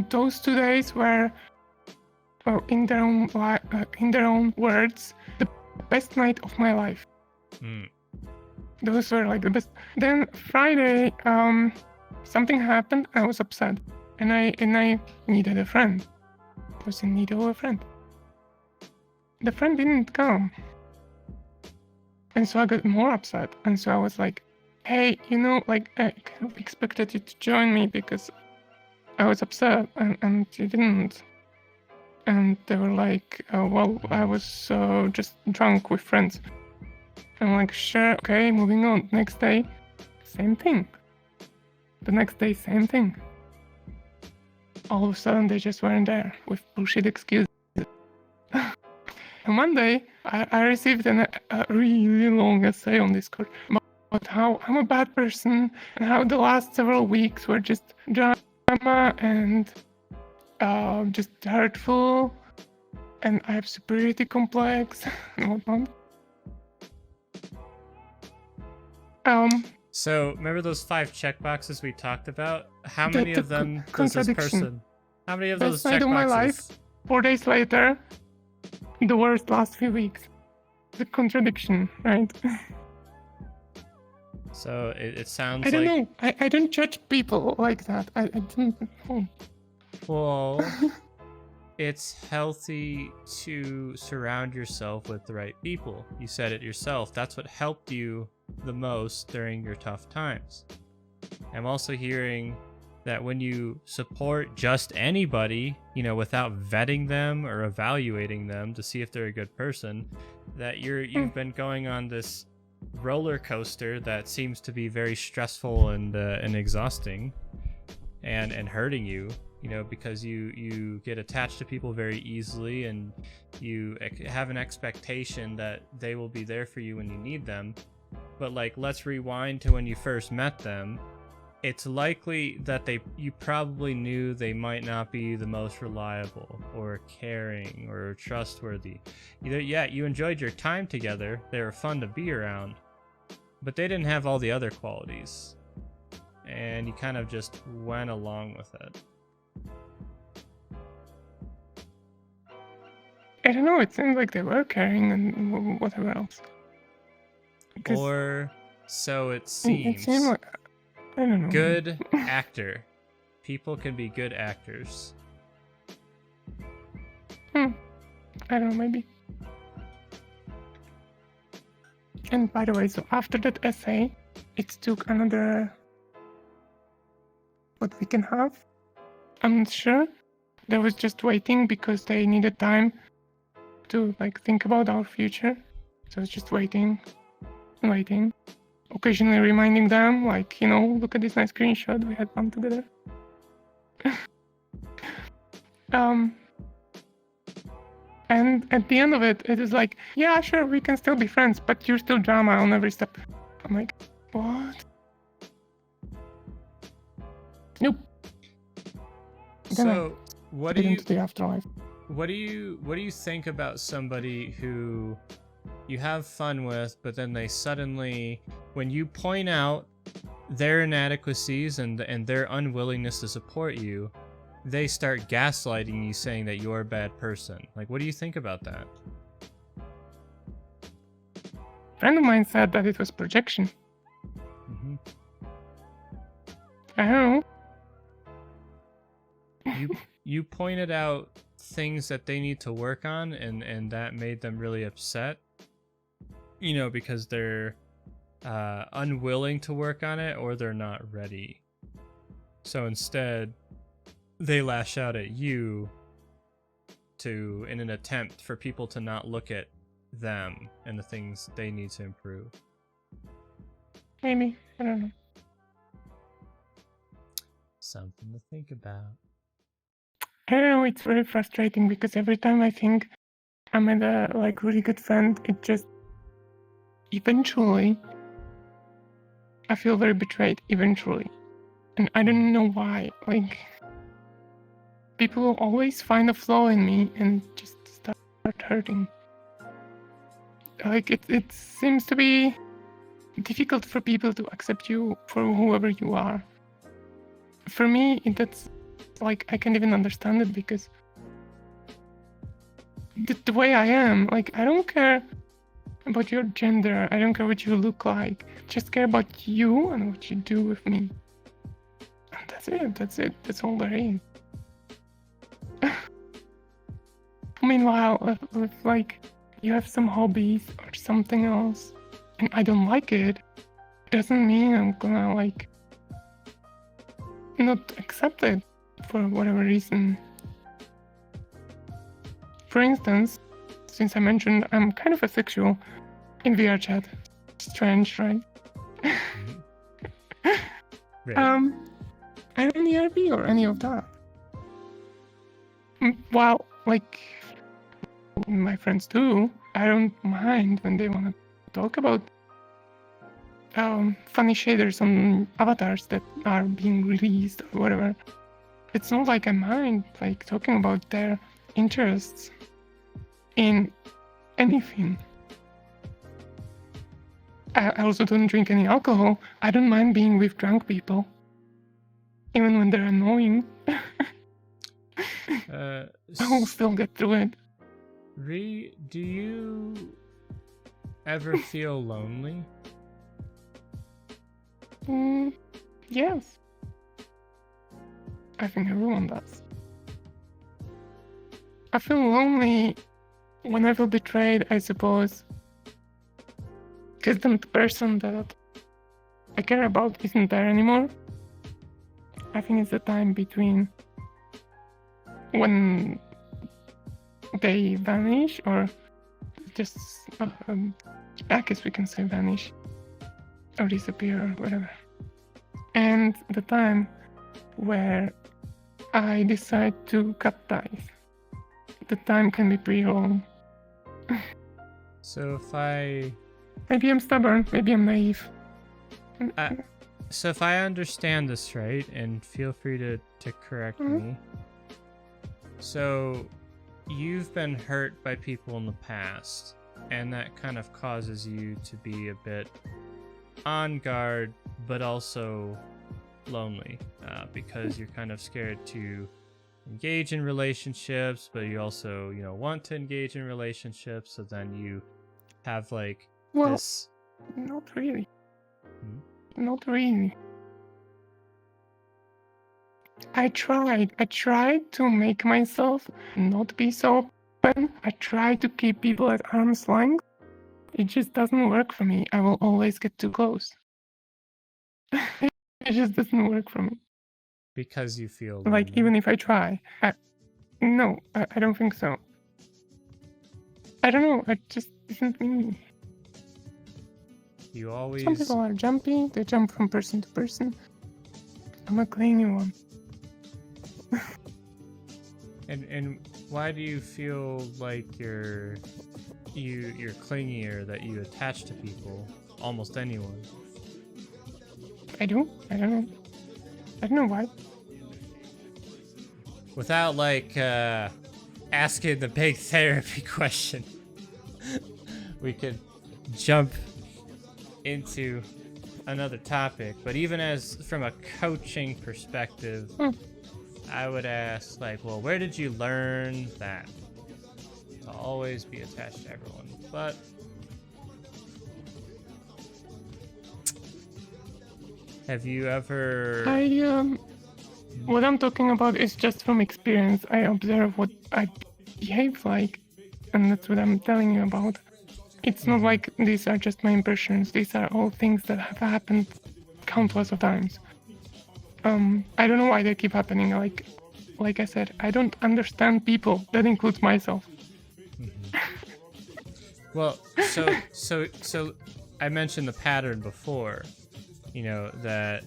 Those 2 days were, well, in their own words, the best night of my life. Those were like the best. Then Friday, something happened. I was upset, and I needed a friend. I was in need of a friend. The friend didn't come, and so I got more upset. And so I was like, "Hey, like I kind of expected you to join me because I was upset, and you didn't." And they were like, "Well, I was just drunk with friends." I'm like, "Sure, okay, moving on." Next day, same thing. The next day, same thing. All of a sudden, they just weren't there with bullshit excuses. And one day, I received a really long essay on Discord about how I'm a bad person and how the last several weeks were just drama and just hurtful, and I have superiority complex and whatnot. So remember those 5 checkboxes we talked about? How many of them does this person? How many of those checkboxes? Best night of my life. 4 days later, the worst last few weeks. The contradiction, right? So it sounds I don't like... know. I don't judge people like that. I don't know. Well, it's healthy to surround yourself with the right people. You said it yourself. That's what helped you the most during your tough times. I'm also hearing that when you support just anybody, without vetting them or evaluating them to see if they're a good person, that you've been going on this roller coaster that seems to be very stressful and exhausting and hurting you, because you get attached to people very easily, and you have an expectation that they will be there for you when you need them. But like, let's rewind to when you first met them. It's likely that you probably knew they might not be the most reliable or caring or trustworthy. You enjoyed your time together, they were fun to be around, but they didn't have all the other qualities, and you kind of just went along with it. I don't know, it seemed like they were caring and whatever else. Or so it seems. It seemed like, I don't know. Good actor. People can be good actors. I don't know, maybe. And by the way, so after that essay, it took another... what we can have? I'm not sure. They was just waiting because they needed time to think about our future. So it's just waiting. Occasionally reminding them, look at this nice screenshot, we had fun together. And at the end of it, it is like, yeah, sure, we can still be friends, but you're still drama on every step. I'm like, what? Nope. So, what do you into the afterlife? What do you think about somebody who you have fun with, but then they suddenly, when you point out their inadequacies and their unwillingness to support you, they start gaslighting you, saying that you're a bad person? Like, what do you think about that? A friend of mine said that it was projection. Mm-hmm. I don't know. You pointed out things that they need to work on, and that made them really upset. because they're unwilling to work on it or they're not ready. So instead, they lash out at you in an attempt for people to not look at them and the things they need to improve. Maybe. I don't know. Something to think about. I don't know, it's very frustrating because every time I think I'm at a really good friend, it just eventually I feel very betrayed eventually. And I don't know why. People will always find a flaw in me and just start hurting. It seems to be difficult for people to accept you for whoever you are. For me, that's I can't even understand it because the way I am, I don't care about your gender, I don't care what you look like, I just care about you and what you do with me. And that's it, that's all there is. Meanwhile, if you have some hobbies or something else and I don't like it, doesn't mean I'm gonna not accept it for whatever reason. For instance, since I mentioned I'm kind of asexual in VR chat. Strange, right? Right. I don't ERB or any of that. Well, my friends do, I don't mind when they want to talk about funny shaders on avatars that are being released or whatever. It's not like I mind talking about their interests in anything. I also don't drink any alcohol. I don't mind being with drunk people, even when they're annoying. I will still get through it. Rhea, do you ever feel lonely? Yes. I think everyone does. I feel lonely when I feel betrayed, I suppose. Because the person that I care about isn't there anymore. I think it's the time between when they vanish or just, I guess we can say vanish or disappear or whatever. And the time where I decide to cut ties. The time can be pretty long. So Maybe I'm stubborn, maybe I'm naive. So if I understand this right, and feel free to correct me. So you've been hurt by people in the past, and that kind of causes you to be a bit on guard, but also lonely, because you're kind of scared to engage in relationships, but you also, want to engage in relationships, so then you have this... Not really. Not really. I tried to make myself not be so open. I tried to keep people at arm's length. It just doesn't work for me. I will always get too close. It just doesn't work for me. Because you feel lonely. Even if I try. No, I don't think so. I don't know, it just isn't me. You always... Some people are jumpy, they jump from person to person. I'm a clingy one. And why do you feel like you're clingier, that you attach to people, almost anyone? I do? I don't know. I don't know why. Without asking the big therapy question, we could jump into another topic. But even from a coaching perspective, I would ask where did you learn that to always be attached to everyone? But have you ever... What I'm talking about is just from experience. I observe what I behave like, and that's what I'm telling you about. It's not like these are just my impressions. These are all things that have happened countless of times. I don't know why they keep happening. Like I said, I don't understand people. That includes myself. Well, so I mentioned the pattern before, that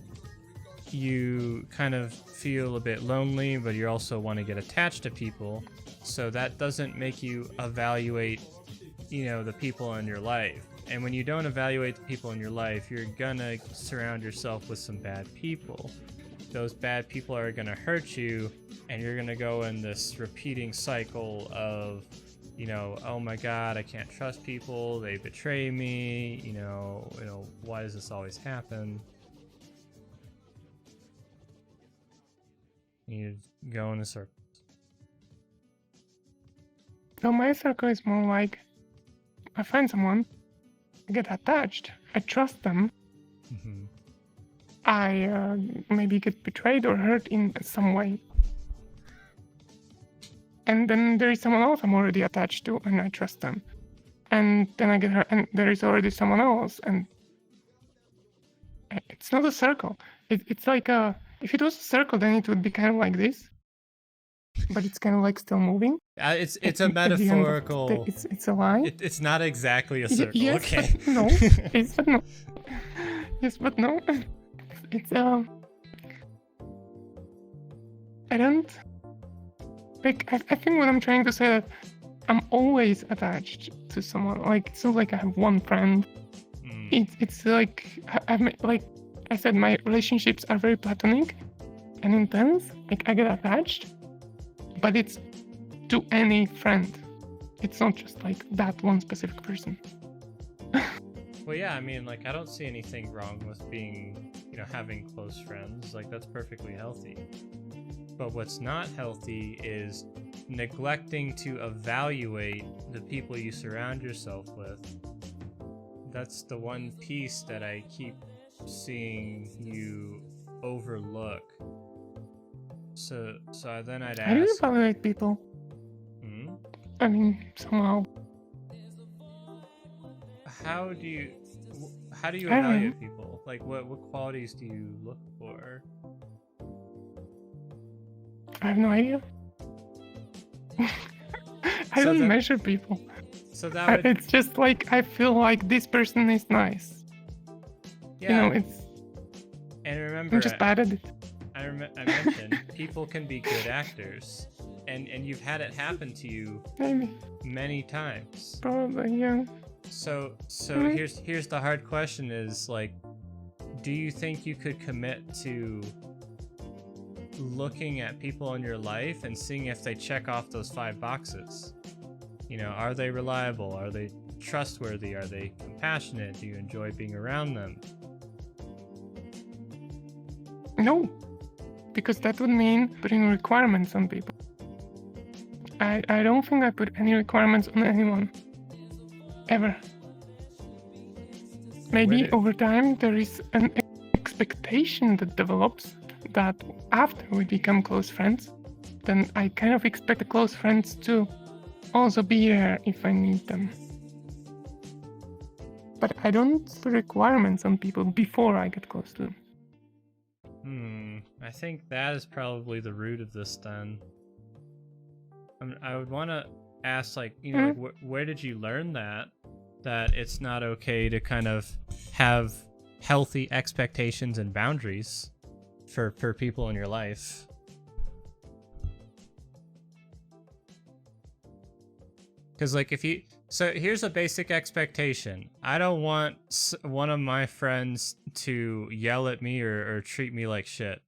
you kind of feel a bit lonely, but you also want to get attached to people. So that doesn't make you evaluate, the people in your life. And when you don't evaluate the people in your life, you're gonna surround yourself with some bad people. Those bad people are gonna hurt you, and you're gonna go in this repeating cycle of, oh my God, I can't trust people. They betray me. Why does this always happen? You go in a circle. So my circle is more like, I find someone, I get attached, I trust them, I maybe get betrayed or hurt in some way. And then there is someone else I'm already attached to and I trust them. And then I get hurt and there is already someone else, and it's not a circle. It's like if it was a circle, then it would be kind of like this. But it's kind of like still moving. It's a metaphorical. It's a line. It's not exactly a circle. Yes, okay. But no. Yes, but no. Yes, but no. It's I don't. Like I think what I'm trying to say that I'm always attached to someone. Like it's not like I have one friend. It's like like I said, my relationships are very platonic and intense. Like I get attached. But it's to any friend. It's not just like that one specific person. Well, yeah, I mean, like, I don't see anything wrong with being, having close friends. Like, that's perfectly healthy. But what's not healthy is neglecting to evaluate the people you surround yourself with. That's the one piece that I keep seeing you overlook. So then I'd ask... I do evaluate people. I mean, somehow. How do you evaluate people? Like, what qualities do you look for? I have no idea. I don't measure people. So that would... It's just like, I feel like this person is nice. Yeah. It's... And remember... I'm just bad at it. I mentioned people can be good actors, and you've had it happen to you maybe many times. Probably, yeah. So here's the hard question: is like, do you think you could commit to looking at people in your life and seeing if they check off those 5 boxes? Are they reliable? Are they trustworthy? Are they compassionate? Do you enjoy being around them? No. Because that would mean putting requirements on people. I don't think I put any requirements on anyone. Ever. Maybe over time there is an expectation that develops that after we become close friends, then I kind of expect the close friends to also be there if I need them. But I don't put requirements on people before I get close to them. I think that is probably the root of this then. I would want to ask, like, like, where did you learn that it's not okay to kind of have healthy expectations and boundaries for people in your life? Because, like, so here's a basic expectation. I don't want one of my friends to yell at me or treat me like shit.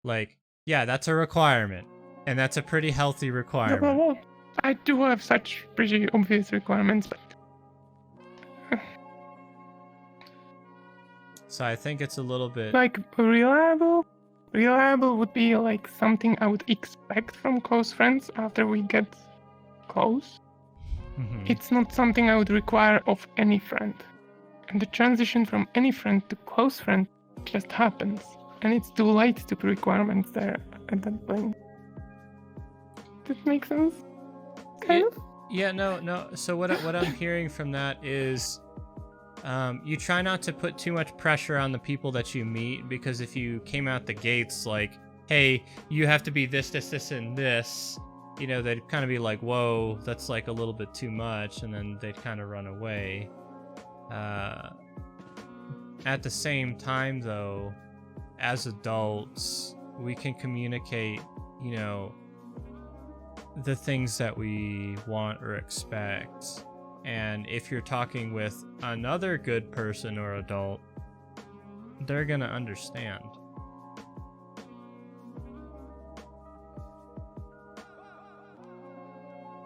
Like, yeah, that's a requirement. And that's a pretty healthy requirement. Well, I do have such pretty obvious requirements, but... So I think it's a little bit... Like, reliable? Reliable would be like something I would expect from close friends after we get close. It's not something I would require of any friend. And the transition from any friend to close friend just happens. And it's too late to put requirements there at that point. Does that make sense? Kind of? Yeah, no. So what I'm hearing from that is, you try not to put too much pressure on the people that you meet, because if you came out the gates like, hey, you have to be this, and this, you know, they'd kind of be like, whoa, that's like a little bit too much, and then they'd kind of run away. At the same time, though, as adults, we can communicate, you know, the things that we want or expect. And if you're talking with another good person or adult, they're gonna understand.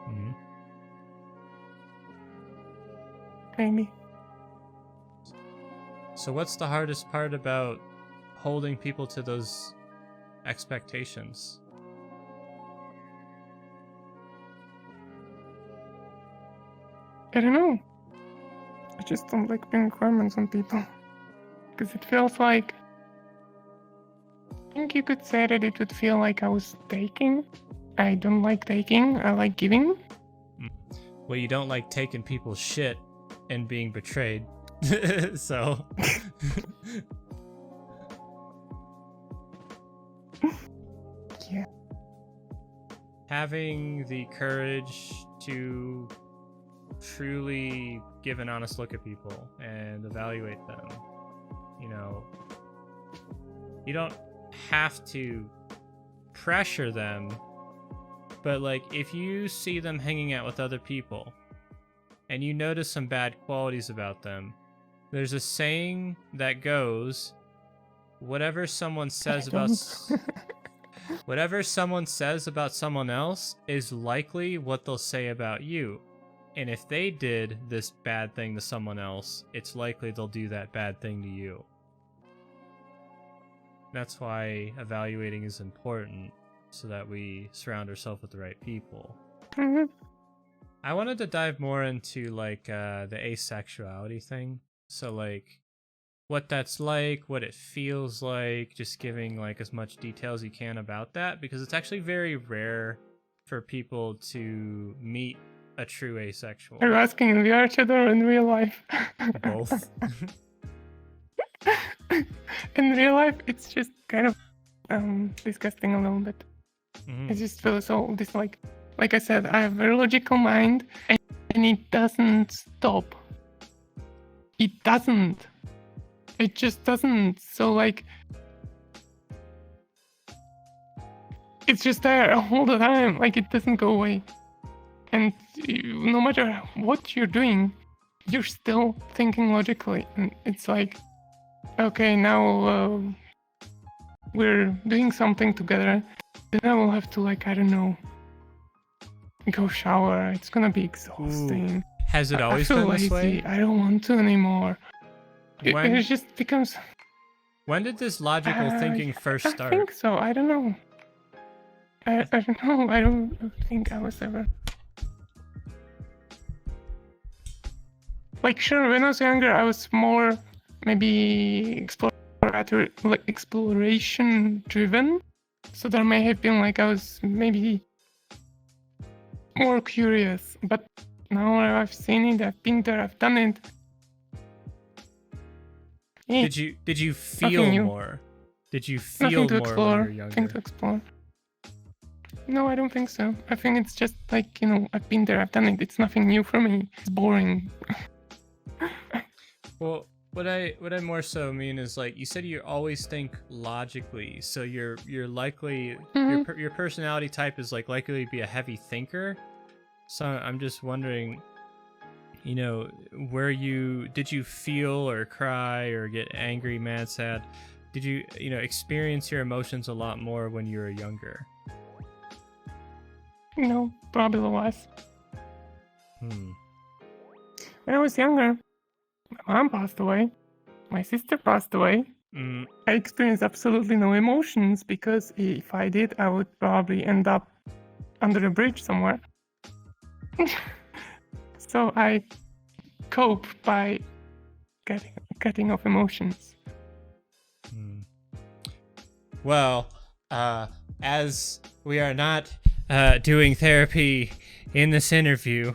Mhm. Maybe. So what's the hardest part about holding people to those expectations? I don't know. I just don't like putting requirements on people. Because it feels like... I think you could say that it would feel like I was taking. I don't like taking, I like giving. Well, you don't like taking people's shit and being betrayed. So... Yeah. Having the courage to truly give an honest look at people and evaluate them. You know, you don't have to pressure them, but like if you see them hanging out with other people and you notice some bad qualities about them, there's a saying that goes, whatever someone says about whatever someone says about someone else is likely what they'll say about you. And if they did this bad thing to someone else, it's likely they'll do that bad thing to you. That's why evaluating is important, so that we surround ourselves with the right people. Mhm. I wanted to dive more into like the asexuality thing. So like what that's like, what it feels like, just giving like as much detail as you can about that, because it's actually very rare for people to meet a true asexual. Are you asking in VR chat or in real life? Both. In real life, it's just kind of disgusting a little bit. Mhm. It just feels so this like I said, I have a very logical mind, and it doesn't stop. It doesn't. It just doesn't. So like, it's just there all the time. Like it doesn't go away. And no matter what you're doing, you're still thinking logically. And it's like, okay, now we're doing something together. Then I will have to like, I don't know, go shower. It's gonna be exhausting. Ooh. Has it I always feel been lazy. this way? I don't want to anymore. When It just becomes... when did this logical thinking first I start? think so. I don't know. I don't know. I don't think I was ever... Like, sure, when I was younger, I was more maybe exploration driven. So there may have been like I was maybe more curious. But now I've seen it, I've been there, I've done it. Yeah, Did you feel new. more? Did you nothing feel to more explore. when you were younger? Nothing to explore. No, I don't think so. I think it's just like, you know, I've been there, I've done it. It's nothing new for me. It's boring. Well, what I more so mean is like you said you always think logically, so you're likely your personality type is like likely to be a heavy thinker. So I'm just wondering, you know, did you feel or cry or get angry, mad, sad? Did you experience your emotions a lot more when you were younger? No, probably less. Hmm. When I was younger, my mom passed away. My sister passed away. Mm. I experienced absolutely no emotions because if I did, I would probably end up under a bridge somewhere. So I cope by cutting off emotions. Well, as we are not doing therapy in this interview,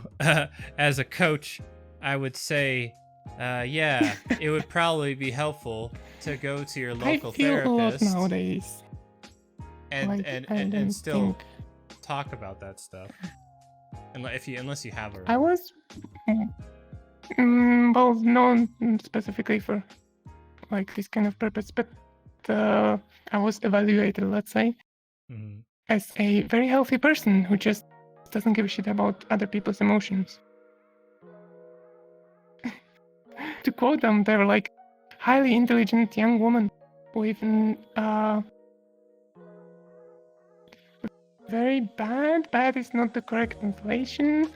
as a coach, I would say, yeah, it would probably be helpful to go to your local I feel a lot therapist nowadays. and Like, and, I and, don't and still think... talk about that stuff. Unless you have a I was... well, not specifically for like this kind of purpose, but I was evaluated, let's say, Mhm. as a very healthy person who just doesn't give a shit about other people's emotions. To quote them, they were like, highly intelligent young woman with very bad is not the correct translation,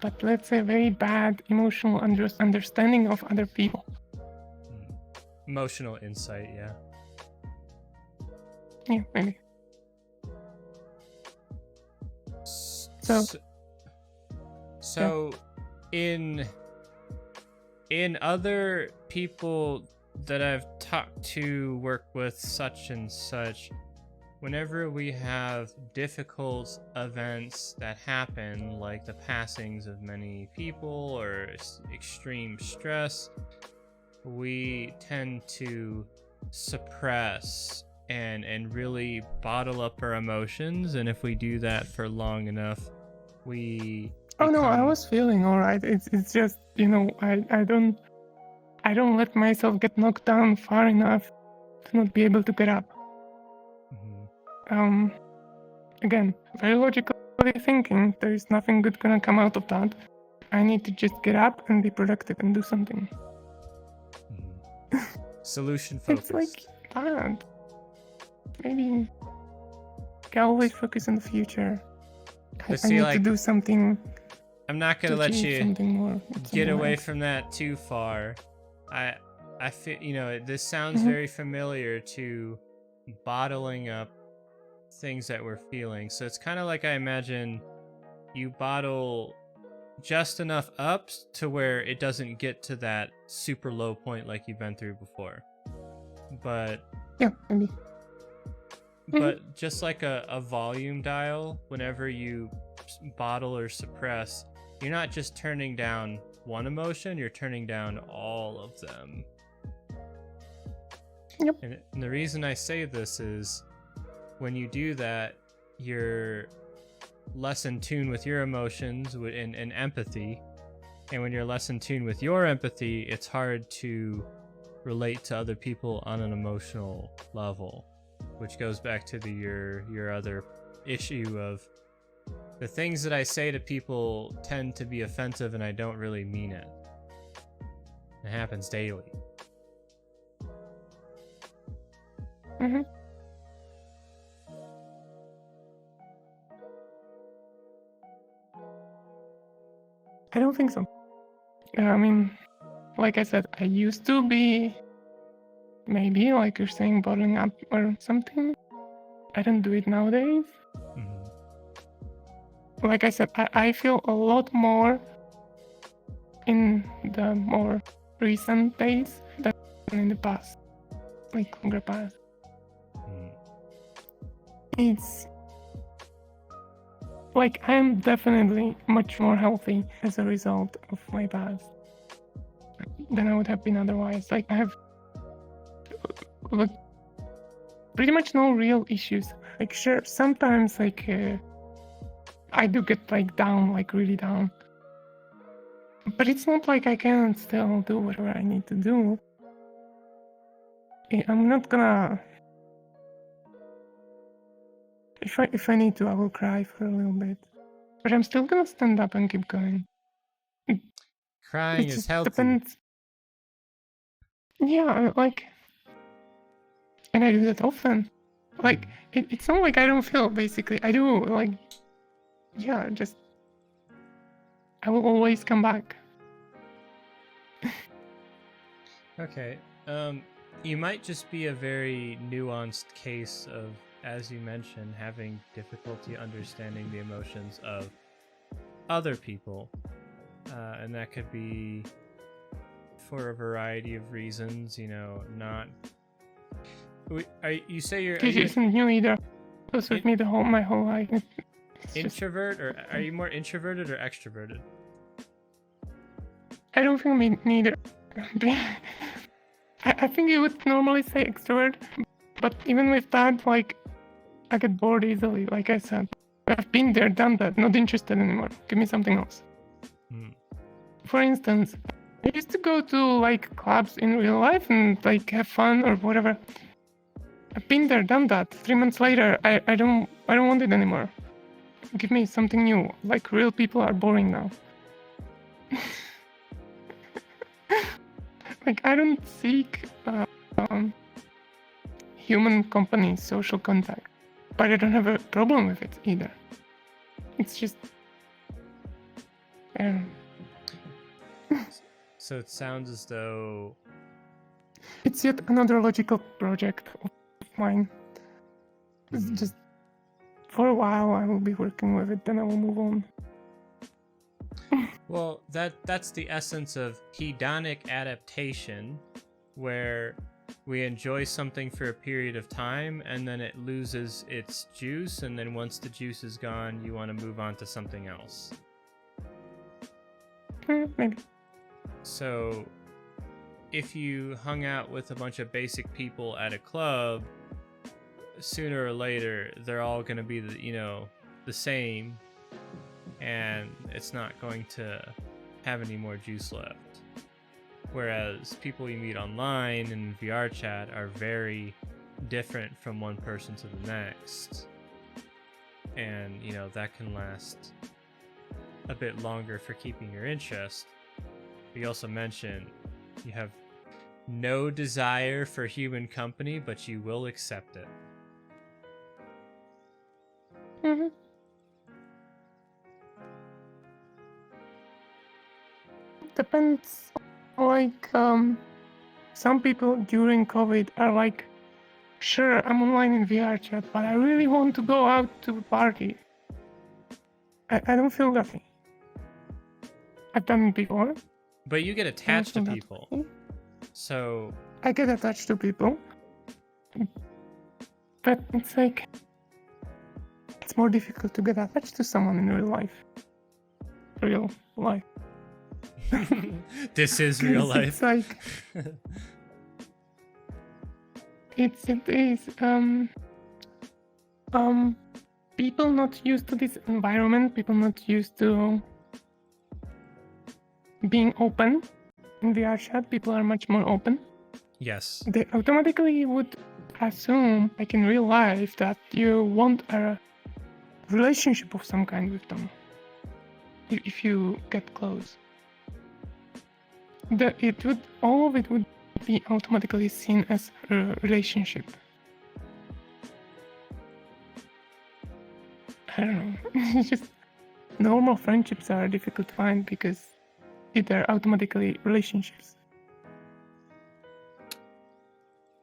but let's say very bad emotional understanding of other people. Emotional insight, yeah. Yeah, maybe. So in other people that I've talked to, work with, such and such, whenever we have difficult events that happen, like the passings of many people or extreme stress, we tend to suppress and really bottle up our emotions, and if we do that for long enough, we Oh no, I become- was feeling alright. It's just, you know, I don't let myself get knocked down far enough to not be able to get up. Mhm. Again, very logically thinking, there is nothing good gonna come out of that. I need to just get up and be productive and do something. Solution focused. It's like bad. Maybe I can always focus on the future. I see, need like, to do something. I'm not gonna to let achieve you something more. get away Like. from that too far. I feel, you know, this sounds Mhm. very familiar to bottling up things that we're feeling. So it's kind of like, I imagine you bottle just enough up to where it doesn't get to that super low point like you've been through before. But Yeah, maybe. but just like a volume dial, whenever you bottle or suppress, you're not just turning down one emotion, you're turning down all of them. Yep. And the reason I say this is, when you do that, you're less in tune with your emotions and empathy. And when you're less in tune with your empathy, it's hard to relate to other people on an emotional level, which goes back to your other issue of the things that I say to people tend to be offensive and I don't really mean it. It happens daily. Mm-hmm. I don't think so. I mean, like I said, I used to be maybe, like you're saying, bottling up or something. I don't do it nowadays. Mhm. Like I said, I feel a lot more in the more recent days than in the past, like longer past. Mhm. It's like I'm definitely much more healthy as a result of my past than I would have been otherwise. Like I have like pretty much no real issues. Like sure, sometimes like I do get like down, like really down. But it's not like I can't still do whatever I need to do. I'm not gonna. If I need to, I will cry for a little bit. But I'm still gonna stand up and keep going. Crying It is just healthy. depends. Yeah, like, and I do that often. Like, it's not like I don't feel. Basically, I do. Like, yeah, just I will always come back. Okay. You might just be a very nuanced case of, as you mentioned, having difficulty understanding the emotions of other people. And that could be for a variety of reasons, you know, not... You say you're... This isn't new either. It was with me my whole life. It's just, introvert, or are you more introverted or extroverted? I don't think me neither. I think you would normally say extrovert, but even with that, like, I get bored easily, like I said. I've been there, done that, not interested anymore. Give me something else. Hmm. For instance, I used to go to like clubs in real life and like have fun or whatever. I've been there, done that. 3 months later, I don't want it anymore. Give me something new. Like real people are boring now. Like I don't seek human company, social contact, but I don't have a problem with it either. It's just, I don't know. So it sounds as though It's yet another logical project of mine. It's just for a while I will be working with it, then I will move on. well, that's the essence of hedonic adaptation, where we enjoy something for a period of time and then it loses its juice, and then once the juice is gone, you want to move on to something else. Maybe. So if you hung out with a bunch of basic people at a club, sooner or later they're all going to be the same, and it's not going to have any more juice left. Whereas people you meet online and VR chat are very different from one person to the next, and that can last a bit longer for keeping your interest. You also mentioned you have no desire for human company, but you will accept it. Mm-hmm. Depends. Like, some people during COVID are like, sure, I'm online in VR chat, but I really want to go out to a party. I don't feel that way. I've done it before. But you get attached to feel that people. way. So I get attached to people. But it's like, it's more difficult to get attached to someone in real life. Real life. this is real life. It's like, it is people not used to this environment, people not used to being open in VR chat. People are much more open. Yes. They automatically would assume, like in real life, that you want a relationship of some kind with them if you get close. All of it would be automatically seen as a relationship. I don't know. It's just normal friendships are difficult to find because they're automatically relationships.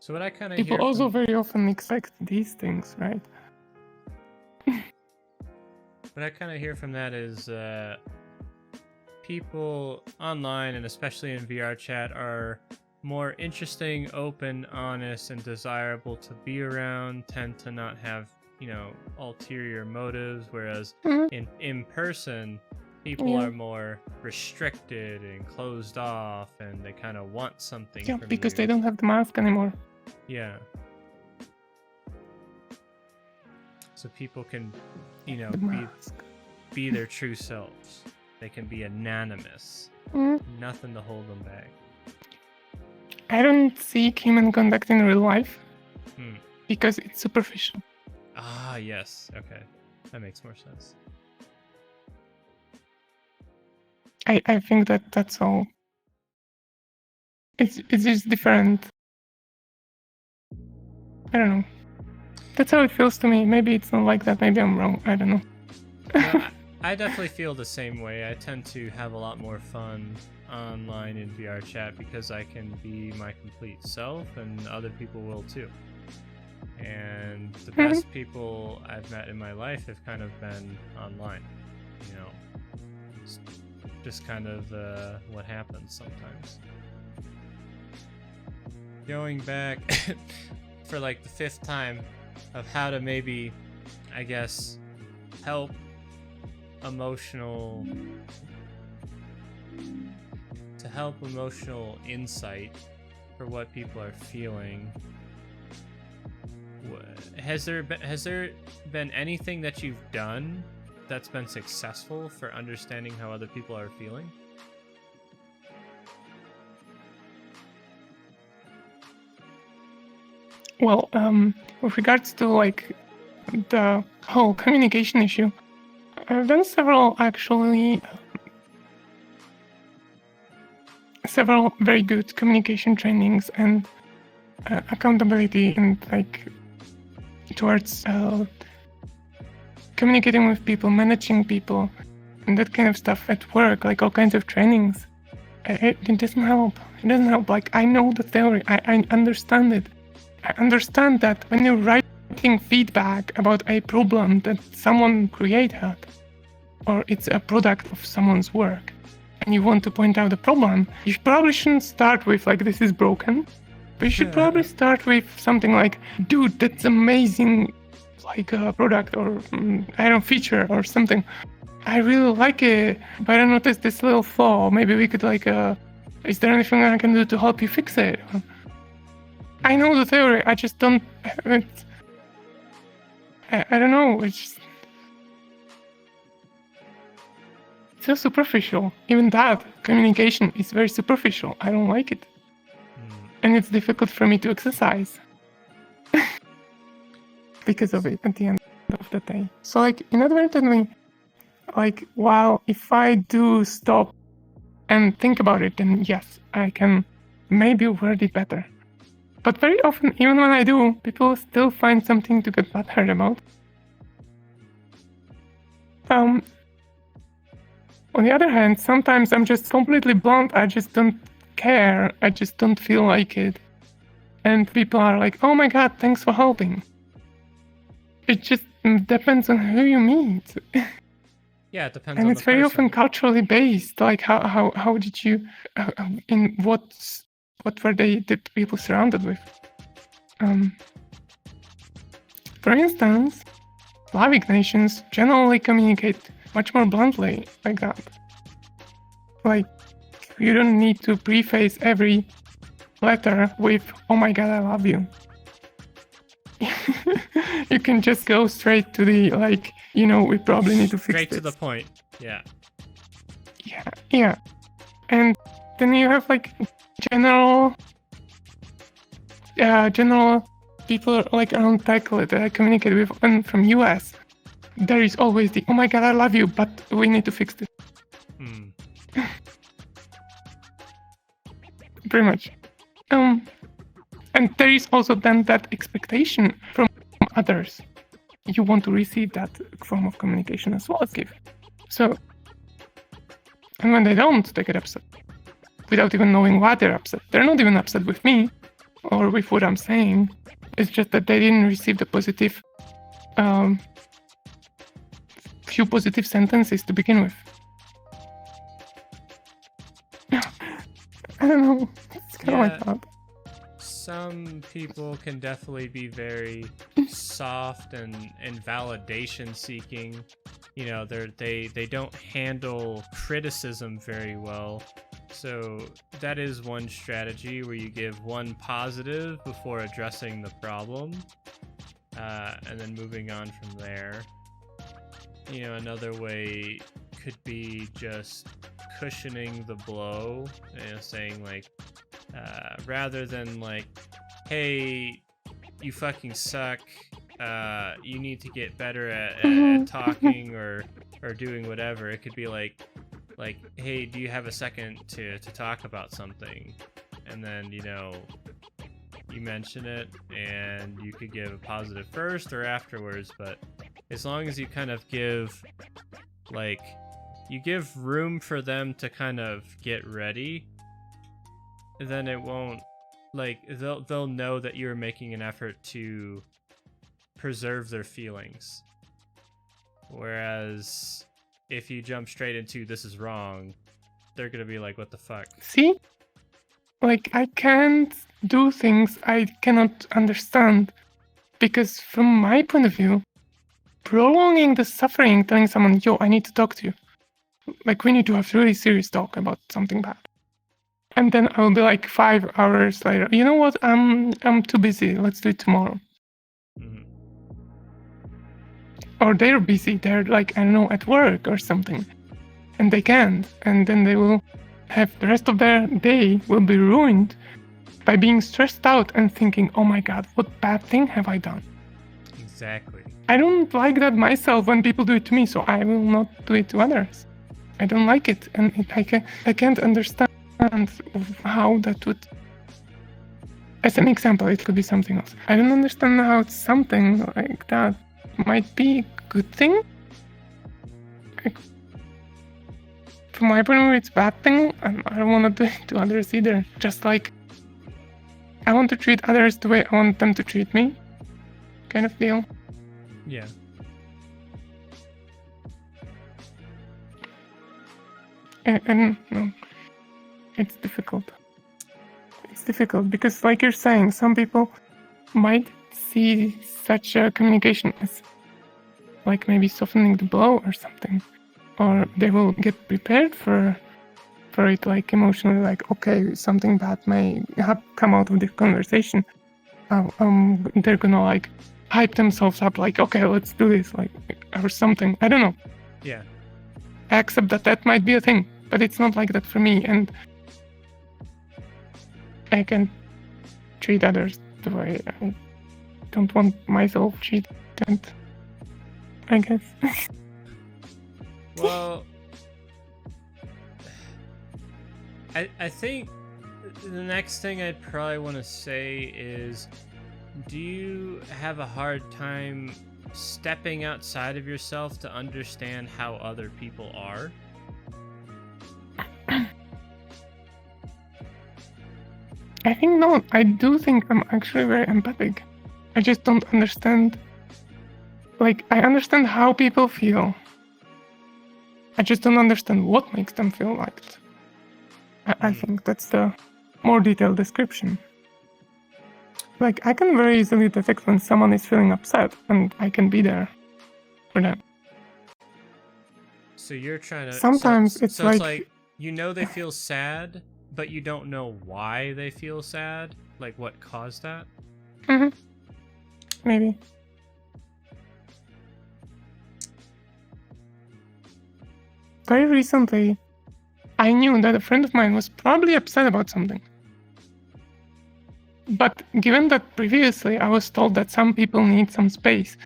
So what I kind of People also very often expect these things, right? What I kind of hear from that is people online, and especially in VR chat, are more interesting, open, honest, and desirable to be around, tend to not have, ulterior motives, whereas in person, people are more restricted and closed off, and they kind of want something from because you. they don't have the mask anymore. Yeah. So people can, be their true selves. They can be anonymous. Nothing to hold them back. I don't seek human contact in real life because it's superficial. Ah, yes. Okay. That makes more sense. I think that's all. It's just different. I don't know. That's how it feels to me. Maybe it's not like that. Maybe I'm wrong. I don't know. No, I definitely feel the same way. I tend to have a lot more fun online in VR chat because I can be my complete self, and other people will too. And the best people I've met in my life have kind of been online. It's just kind of what happens sometimes. Going back for like the 5th time of how to maybe, I guess, help emotional insight for what people are feeling. Has there been anything that you've done that's been successful for understanding how other people are feeling? Well, with regards to like the whole communication issue, I've done several very good communication trainings and accountability and like towards communicating with people, managing people, and that kind of stuff at work, like all kinds of trainings. It doesn't help. It doesn't help. Like, I know the theory. I understand it. I understand that when you're writing feedback about a problem that someone created, or it's a product of someone's work, and you want to point out the problem, you probably shouldn't start with, like, this is broken. But you should probably start with something like, dude, that's amazing, like a product or, feature or something. I really like it, but I noticed this little flaw. Maybe we could, like, is there anything I can do to help you fix it? I know the theory, I just don't have it. I don't know, it's just so superficial. Even that communication is very superficial. I don't like it. And it's difficult for me to exercise because of it at the end of the day. So, like, inadvertently, like, while if I do stop and think about it, then yes, I can maybe word it better. But very often, even when I do, people still find something to get butthurt about. On the other hand, sometimes I'm just completely blunt. I just don't care. I just don't feel like it. And people are like, oh my god, thanks for helping. It just depends on who you meet. Yeah, it depends and on it's the very person. often culturally based. Like how did you in what were the people surrounded with? For instance, Slavic nations generally communicate much more bluntly like that. Like, you don't need to preface every letter with, oh my god, I love you. You can just go straight to the, like, we probably need to fix straight this. to the point. Yeah. Yeah. And then you have, like, general people, like, around Tackle that I communicate with, and from US. There is always the, oh my god, I love you, but we need to fix this. Pretty much. And there is also then that expectation from others. You want to receive that form of communication as well as give. So, and when they don't, they get upset. Without even knowing why they're upset. They're not even upset with me or with what I'm saying. It's just that they didn't receive the positive, few positive sentences to begin with. I don't know. It's kind of like that. Some people can definitely be very soft and validation seeking. They don't handle criticism very well. So that is one strategy where you give one positive before addressing the problem, and then moving on from there. Another way could be just cushioning the blow, saying like, rather than like, hey, you fucking suck, you need to get better at talking or doing whatever. It could be like, hey, do you have a second to talk about something? And then, you mention it, and you could give a positive first or afterwards, but as long as you kind of give, like, you give room for them to kind of get ready, then it won't, like, they'll know that you're making an effort to preserve their feelings. Whereas if you jump straight into this is wrong, they're gonna be like, what the fuck? See? Like, I can't do things I cannot understand. Because from my point of view, prolonging the suffering, telling someone, yo, I need to talk to you. Like, we need to have really serious talk about something bad. And then I'll be like 5 hours later, you know what? I'm too busy. Let's do it tomorrow. Mm-hmm. Or they're busy. They're like, I don't know, at work or something. And they can't. And then they will have the rest of their day will be ruined by being stressed out and thinking, oh my God, what bad thing have I done? Exactly. I don't like that myself when people do it to me, so I will not do it to others. I don't like it, and I can't understand how that would. As an example, it could be something else. I don't understand how something like that might be a good thing. Like, from my point of view, it's a bad thing, and I don't want to do it to others either. Just like I want to treat others the way I want them to treat me, kind of deal. Yeah. And no, it's difficult. It's difficult because, like you're saying, some people might see such a communication as like maybe softening the blow or something, or they will get prepared for it, like emotionally, like okay, something bad may come out of the conversation. They're gonna like hype themselves up, like okay, let's do this, like or something. I don't know. Yeah. I accept that might be a thing, but it's not like that for me, and I can treat others the way I don't want myself treated, I guess. Well, I think the next thing I'd probably want to say is, do you have a hard time stepping outside of yourself to understand how other people are? I think no, I do think I'm actually very empathic. I just don't understand. Like, I understand how people feel. I just don't understand what makes them feel like it. I think that's the more detailed description. Like, I can very easily detect when someone is feeling upset, and I can be there for them. So you're trying to... Sometimes it's so like... it's like, you know they feel sad, but you don't know why they feel sad? Like, what caused that? Mm-hmm. Maybe. Very recently, I knew that a friend of mine was probably upset about something. But given that previously I was told that some people need some space,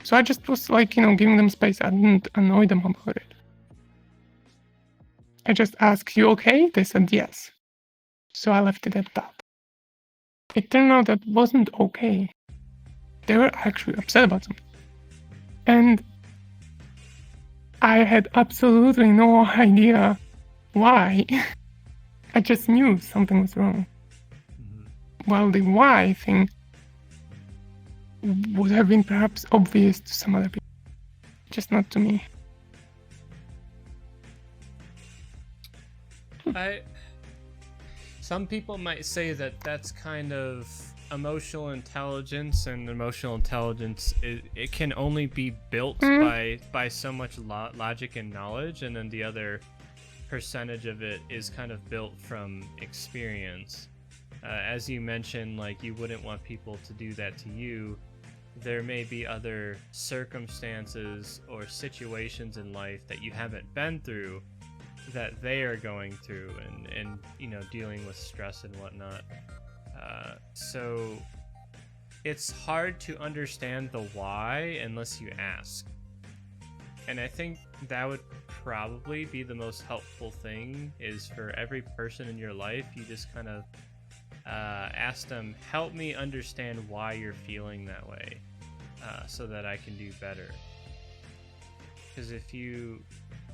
so I just was like, giving them space. I didn't annoy them about it. I just asked, you okay? They said yes. So I left it at that. It turned out that wasn't okay. They were actually upset about something. And I had absolutely no idea why. I just knew something was wrong. Mm-hmm. While the why thing would have been perhaps obvious to some other people, just not to me. Some people might say that that's kind of emotional intelligence, and emotional intelligence it can only be built by so much logic and knowledge, and then the other percentage of it is kind of built from experience. As you mentioned, like, you wouldn't want people to do that to you. There may be other circumstances or situations in life that you haven't been through that they are going through, and dealing with stress and whatnot. So it's hard to understand the why unless you ask. And I think that would probably be the most helpful thing, is for every person in your life, you just kind of ask them, help me understand why you're feeling that way, so that I can do better. Because if you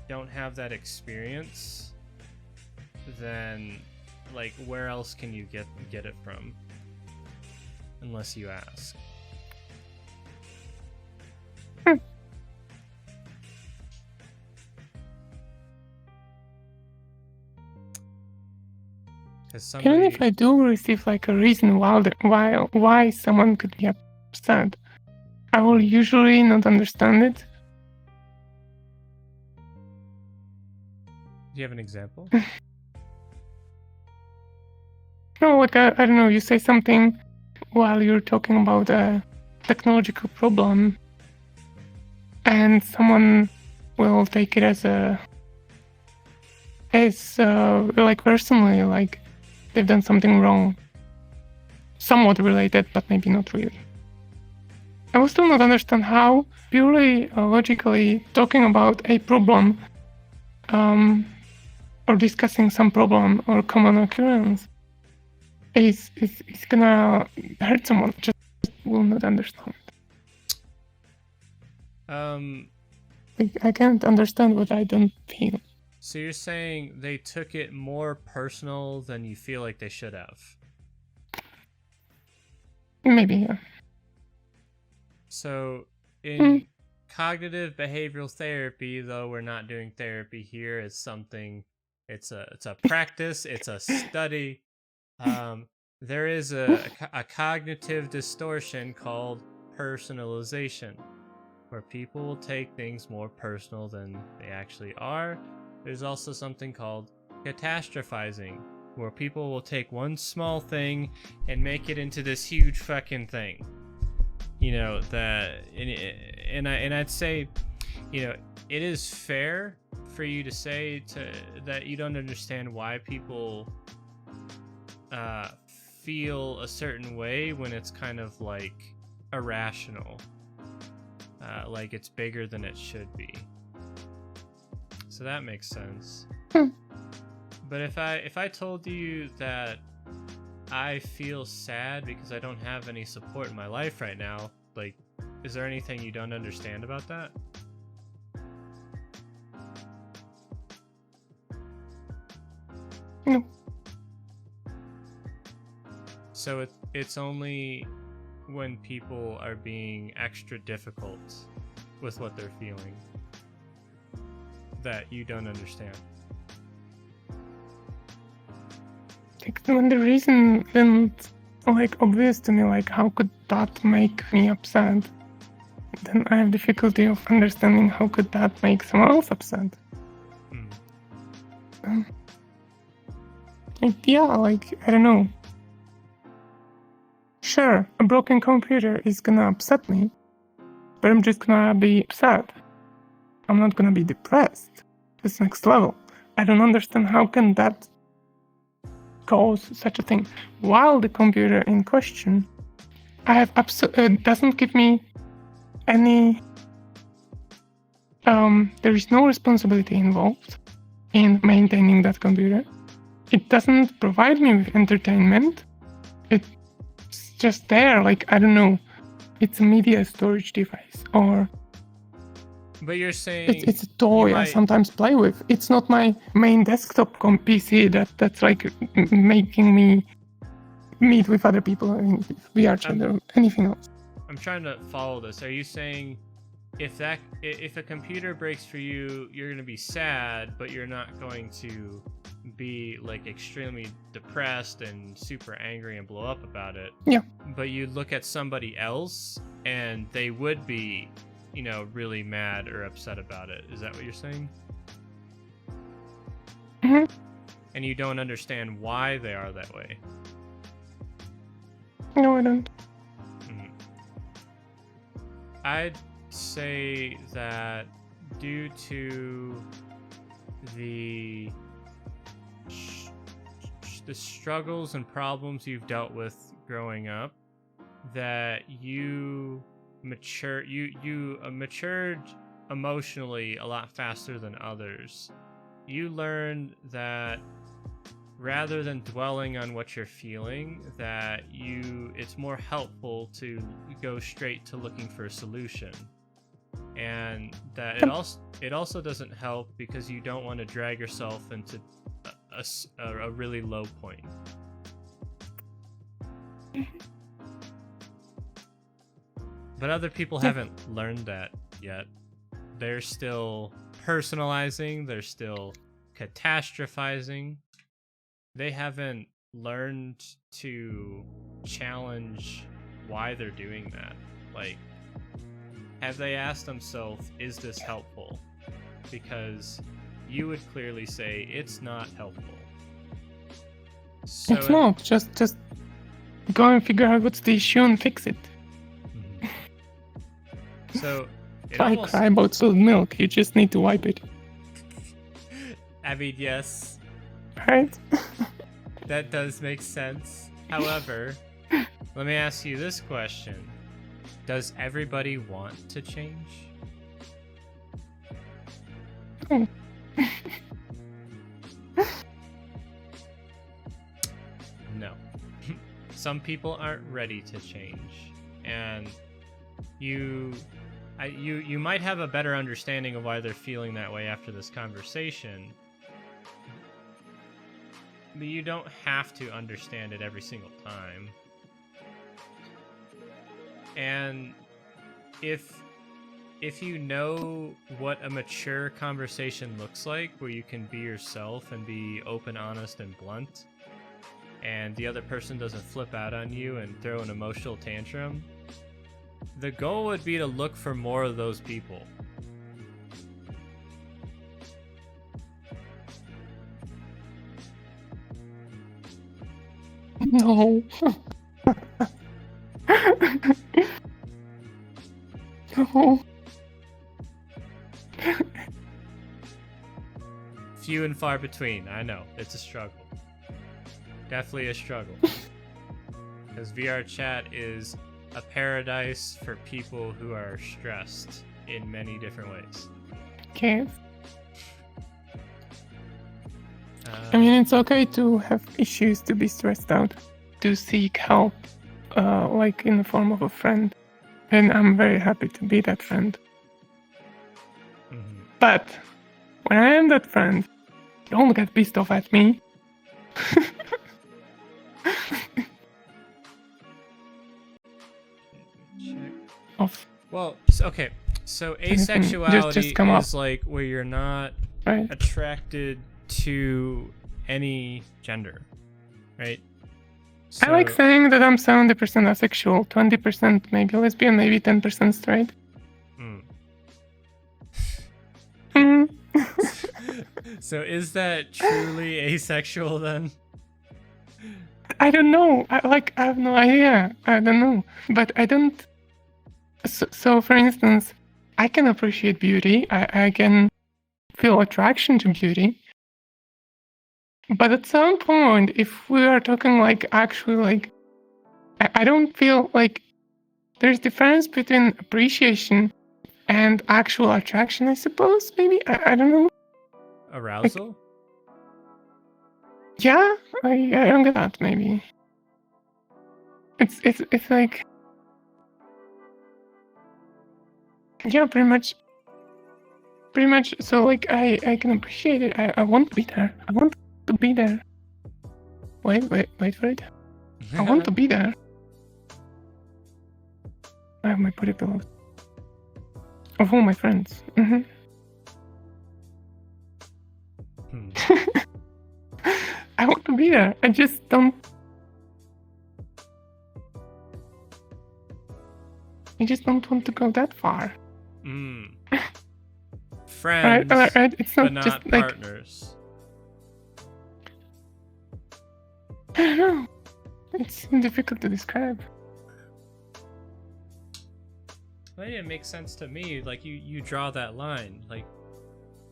don't have that experience, then like, where else can you get it from unless you ask? Even if I do receive like a reason why someone could be upset, I will usually not understand it. Do you have an example? No, like I don't know, you say something while you're talking about a technological problem, and someone will take it as like personally, like they've done something wrong. Somewhat related, but maybe not really. I will still not understand how purely logically talking about a problem or discussing some problem or common occurrence is gonna hurt someone. Just will not understand. I can't understand what I don't feel. So you're saying they took it more personal than you feel like they should have? Maybe, yeah. So in cognitive behavioral therapy, though we're not doing therapy here, it's something, it's a practice, it's a study. There is a cognitive distortion called personalization, where people will take things more personal than they actually are. There's also something called catastrophizing, where people will take one small thing and make it into this huge fucking thing. You know, that, and I'd say, you know, it is fair for you to say that you don't understand why people feel a certain way when it's kind of like irrational, like it's bigger than it should be. So that makes sense. But if I told you that I feel sad because I don't have any support in my life right now, like, is there anything you don't understand about that? No. So it's only when people are being extra difficult with what they're feeling that you don't understand. Like, when the reason isn't like obvious to me, like how could that make me upset? Then I have difficulty of understanding how could that make someone else upset. Like I don't know. Sure, a broken computer is gonna upset me, but I'm just gonna be upset. I'm not gonna be depressed. It's next level. I don't understand how can that cause such a thing. While the computer in question, I have doesn't give me any. There is no responsibility involved in maintaining that computer. It doesn't provide me with entertainment. It's just there, like I don't know. It's a media storage device, or but you're saying it's a toy I sometimes play with. It's not my main desktop PC that's like making me meet with other people in VR chat or anything else. I'm trying to follow this. Are you saying if a computer breaks for you, you're going to be sad, but you're not going to be like extremely depressed and super angry and blow up about it? Yeah. But you look at somebody else and they would be, you know, really mad or upset about it. Is that what you're saying? Mm-hmm. And you don't understand why they are that way? No, I don't. I'd say that due to the struggles and problems you've dealt with growing up, that you matured emotionally a lot faster than others. You learned that rather than dwelling on what you're feeling, that it's more helpful to go straight to looking for a solution. And that it also doesn't help because you don't want to drag yourself into a really low point. But other people haven't learned that yet. They're still personalizing, they're still catastrophizing. They haven't learned to challenge why they're doing that. Like, have they asked themselves, is this helpful? Because you would clearly say it's not helpful. So It's not. Just go and figure out what's the issue and fix it. So it If I almost, cry about spilled milk, you just need to wipe it. I mean, yes, Right? that does make sense. However, let me ask you this question. Does everybody want to change? No. No. Some people aren't ready to change. And you might have a better understanding of why they're feeling that way after this conversation. But you don't have to understand it every single time. And if you know what a mature conversation looks like, where you can be yourself and be open, honest, and blunt, and the other person doesn't flip out on you and throw an emotional tantrum, the goal would be to look for more of those people. No. No. Few and far between, I know. It's a struggle. Definitely a struggle. Because VR chat is a paradise for people who are stressed in many different ways. Okay. I mean, it's okay to have issues, to be stressed out, to seek help, like in the form of a friend. And I'm very happy to be that friend. Mhm. But when I am that friend, don't get pissed off at me. Check. Off, Well, okay. So Anything, asexuality just come up. is like where you're not right? attracted to any gender, right? I like So- saying that I'm 70% asexual, 20% maybe lesbian, maybe 10% straight. Mm. Mm. So is that truly asexual then? I don't know. I have no idea. I don't know. But I don't. So for instance, I can appreciate beauty. I can feel attraction to beauty. But at some point, if we are talking like actually like, I don't feel like there's difference between appreciation and actual attraction. I suppose maybe I don't know. Arousal? Yeah, I don't get that. Maybe it's like, yeah, pretty much. So like I can appreciate it. I want to be there. I want to be there. Wait for it. I want to be there. I have my pretty pillows of all my friends. Hmm. I want to be there. I just don't. I just don't want to go that far. Mm. Friends, Right. It's but not not just like, partners. I don't know. It's difficult to describe. Well, yeah, it makes sense to me. Like you draw that line, like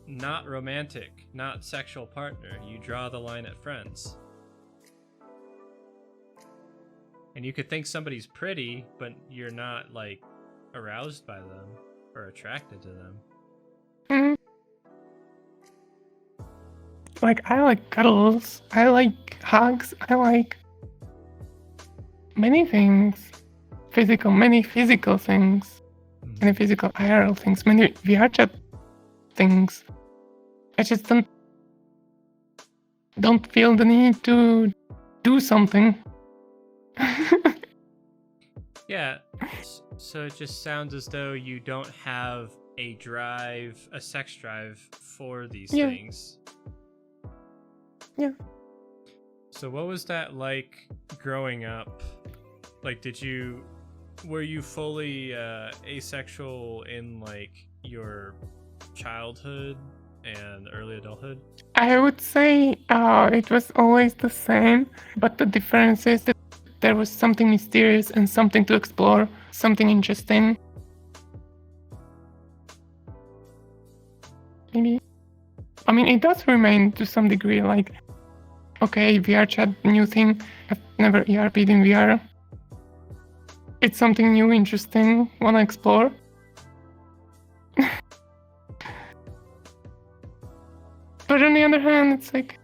not romantic, not sexual partner. You draw the line at friends. And you could think somebody's pretty, but you're not like aroused by them or attracted to them. Mm. Like I like cuddles. I like hugs. I like many things. Many physical things. Many physical IRL things. Many VR chat things. I just don't feel the need to do something. Yeah, so it just sounds as though you don't have a drive, a sex drive for these Yeah. things. Yeah. So what was that like growing up? Like, did you were you fully asexual in like your childhood and early adulthood? I would say it was always the same, but the difference is that there was something mysterious and something to explore, something interesting. Maybe. I mean, it does remain to some degree like, okay, VR chat, new thing. I've never ERP'd in VR. It's something new, interesting, wanna explore. But on the other hand, it's like,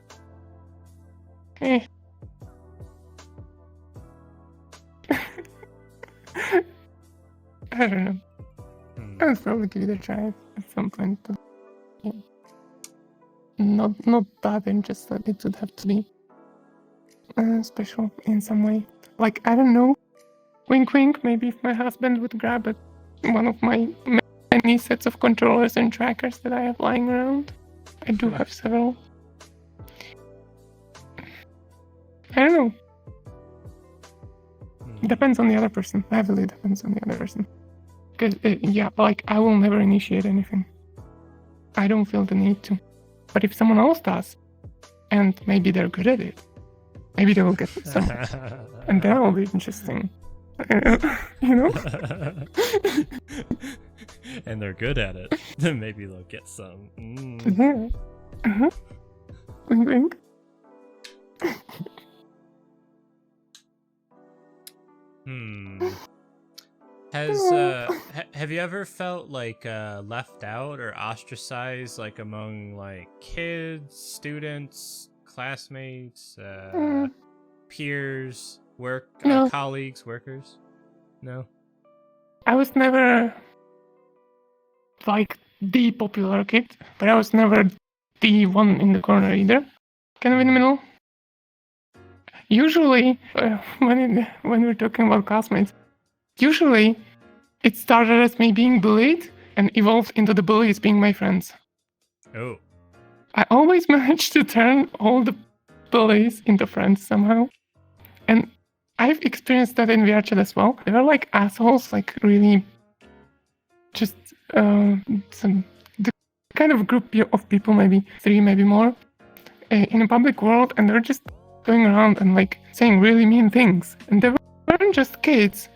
eh. I don't know. I'll probably give it a try at some point, but yeah. Not that interested. It would have to be special in some way. Like, I don't know. Wink, wink. Maybe if my husband would grab one of my many sets of controllers and trackers that I have lying around. I do have several. I don't know. Depends on the other person. Heavily depends on the other person. Because, yeah, like, I will never initiate anything. I don't feel the need to. But if someone else does, and maybe they're good at it, maybe they will get some. And that will be interesting. You know? And they're good at it. Then maybe they'll get some. Yeah. Uh-huh. Wink, wink. Have you ever felt like left out or ostracized, like among like kids, students, classmates, peers, No. colleagues, workers? No. I was never like the popular kid, but I was never the one in the corner either. Kind of in the middle. Usually, when we're talking about classmates, usually it started as me being bullied and evolved into the bullies being my friends. Oh. I always managed to turn all the bullies into friends somehow. And I've experienced that in VR chat as well. They were like assholes, like really just the kind of group of people, maybe 3, maybe more, in a public world, and they're just going around and like saying really mean things. And they weren't just kids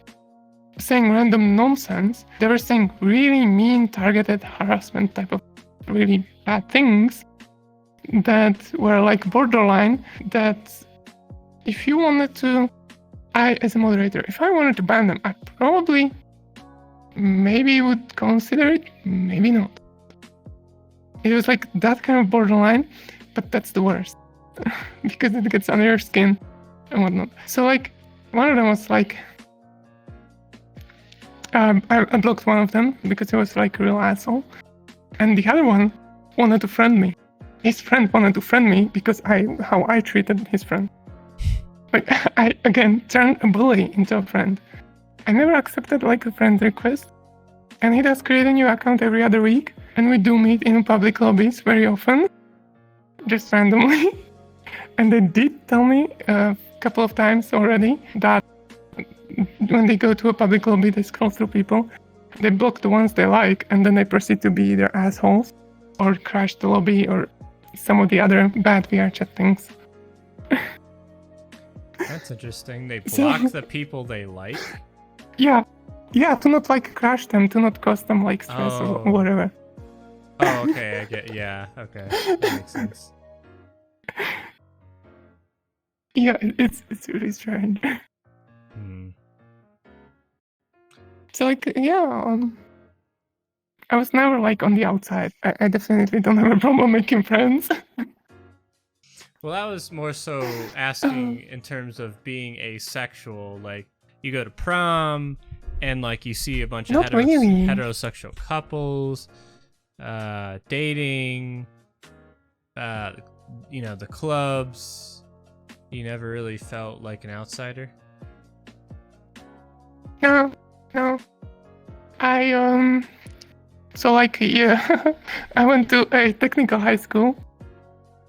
saying random nonsense. They were saying really mean, targeted harassment type of really bad things that were like borderline. That if you wanted to, I as a moderator, if I wanted to ban them, I probably maybe would consider it, maybe not. It was like that kind of borderline, but that's the worst because it gets under your skin and whatnot. So like one of them was like, I blocked one of them because he was like a real asshole, and the other one wanted to friend me. His friend wanted to friend me because how I treated his friend. Like I again turned a bully into a friend. I never accepted like a friend request, and he does create a new account every other week, and we do meet in public lobbies very often, just randomly. And they did tell me a couple of times already that when they go to a public lobby, they scroll through people, they block the ones they like, and then they proceed to be either assholes or crash the lobby or some of the other bad VR chat things. That's interesting. They block the people they like? Yeah, to not like crash them, to not cause them like stress or whatever. Oh, okay, I get, yeah, okay, that makes sense. Yeah, it's really strange. So like, yeah, I was never like on the outside. I definitely don't have a problem making friends. Well, that was more so asking in terms of being asexual. Like, you go to prom, and like you see a bunch of heterosexual couples, dating, you know, the clubs. You never really felt like an outsider? No. So like, yeah, I went to a technical high school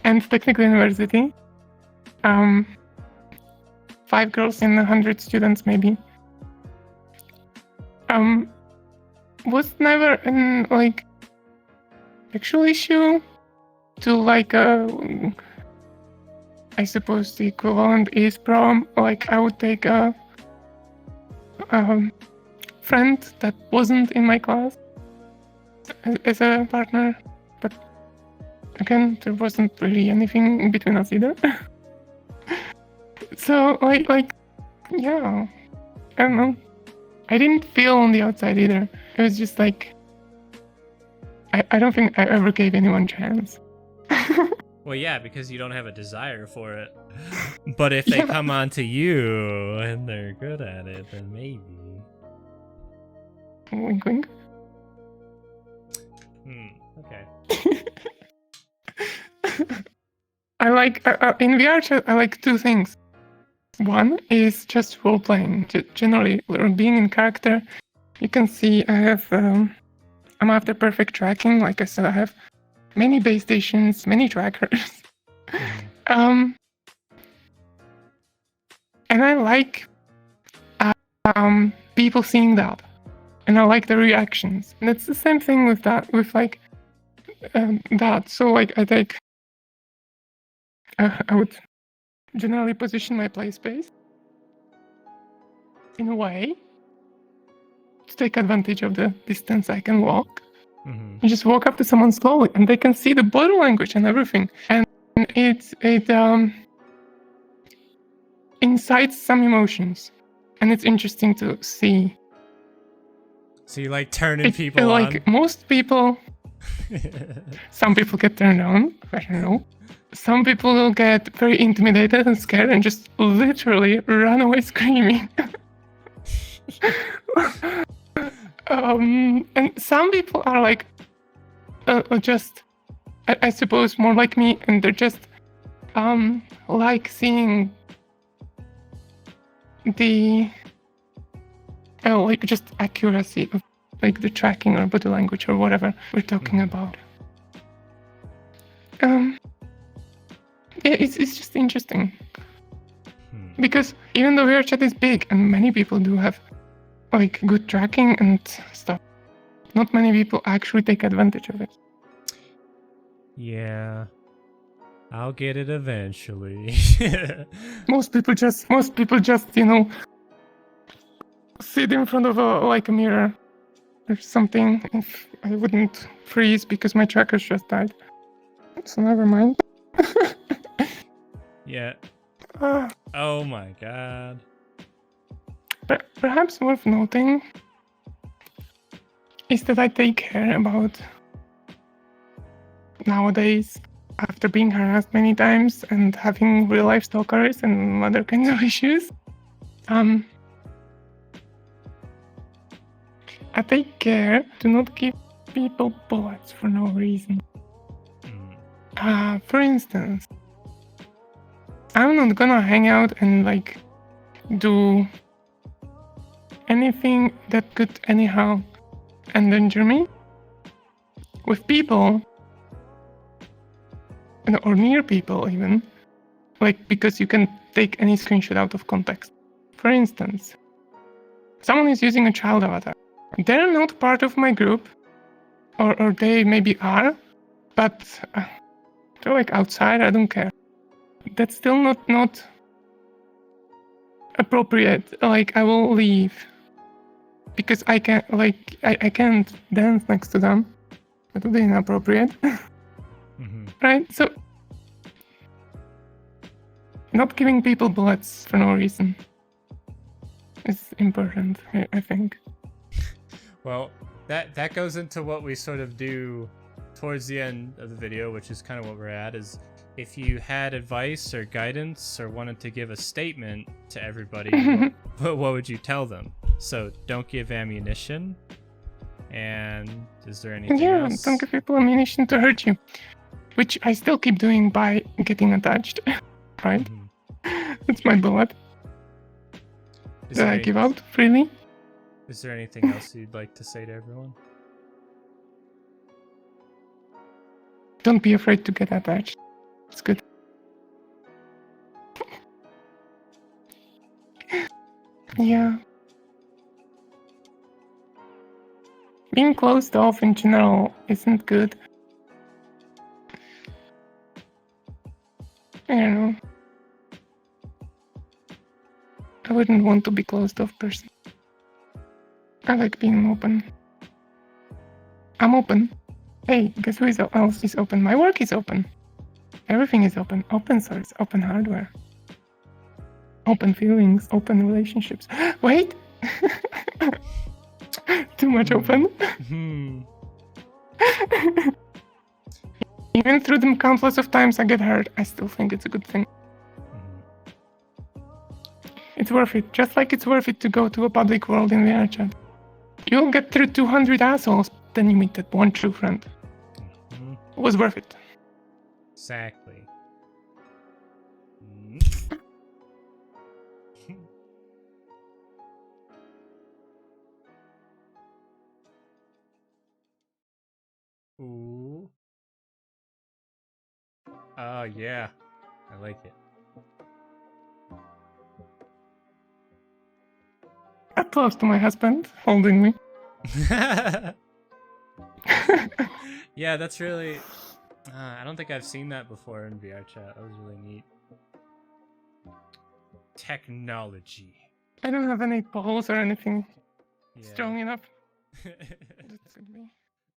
and technical university. 5 girls in 100 students, maybe. was never an like sexual issue to like I suppose the equivalent is prom. Like I would take a friend that wasn't in my class as a partner, but again, there wasn't really anything between us either. So like yeah, I don't know. I didn't feel on the outside either. It was just like I don't think I ever gave anyone a chance. Well, yeah, because you don't have a desire for it. But if they Yeah. come on to you and they're good at it, then maybe. Wink, wink. Okay. I like in VR chat. I like two things. One is just role playing. Generally, being in character. You can see I have. I'm after perfect tracking. Like I said, I have many base stations, many trackers. And I like people seeing that, and I like the reactions. And it's the same thing with that. With like that. So like I take. I would generally position my play space in a way to take advantage of the distance I can walk. You just walk up to someone slowly, and they can see the body language and everything, and it incites some emotions, and it's interesting to see. So you like turning people like on? most people, some people get turned on. I don't know. Some people will get very intimidated and scared and just literally run away screaming. And some people are like just I suppose more like me, and they're just like seeing the like just accuracy of like the tracking or body language or whatever we're talking about. Yeah, it's just interesting because even though VR chat is big and many people do have like good tracking and stuff, not many people actually take advantage of it. Yeah. I'll get it eventually. Most people just you know sit in front of a mirror or something. If I wouldn't freeze because my trackers just died, so never mind. Yeah. Oh my god. But perhaps worth noting is that I take care about nowadays, after being harassed many times and having real life stalkers and other kinds of issues. I take care to not give people bullets for no reason. For instance, I'm not gonna hang out and like do anything that could anyhow endanger me with people or near people even, like because you can take any screenshot out of context. For instance, someone is using a child avatar. They're not part of my group, or they maybe are, but they're like outside. I don't care. That's still not appropriate. Like I will leave because I can't I can't dance next to them. That would be inappropriate. Right? So not giving people bullets for no reason is important, I think. Well, that goes into what we sort of do towards the end of the video, which is kind of what we're at, is if you had advice or guidance or wanted to give a statement to everybody, what would you tell them? So don't give ammunition. And is there anything else? Don't give people ammunition to hurt you. Which I still keep doing by getting attached. Right? That's my bullet. That I give out freely. Is there anything else you'd like to say to everyone? Don't be afraid to get attached. It's good. Yeah. Being closed off in general isn't good. I don't know. I wouldn't want to be closed off person. I like being open. I'm open. Hey, guess who else is open? My work is open. Everything is open. Open source, open hardware. Open feelings, open relationships. Wait! Too much open. Even through them countless of times I get hurt, I still think it's a good thing. It's worth it, just like it's worth it to go to a public world in VR chat. You'll get through 200 assholes, then you meet that one true friend. It was worth it. Exactly. Ooh. Oh, yeah. I like it. Applause to my husband holding me. Yeah, that's really... I don't think I've seen that before in VR chat. That was really neat. Technology. I don't have any balls or anything Yeah. strong enough. That could be.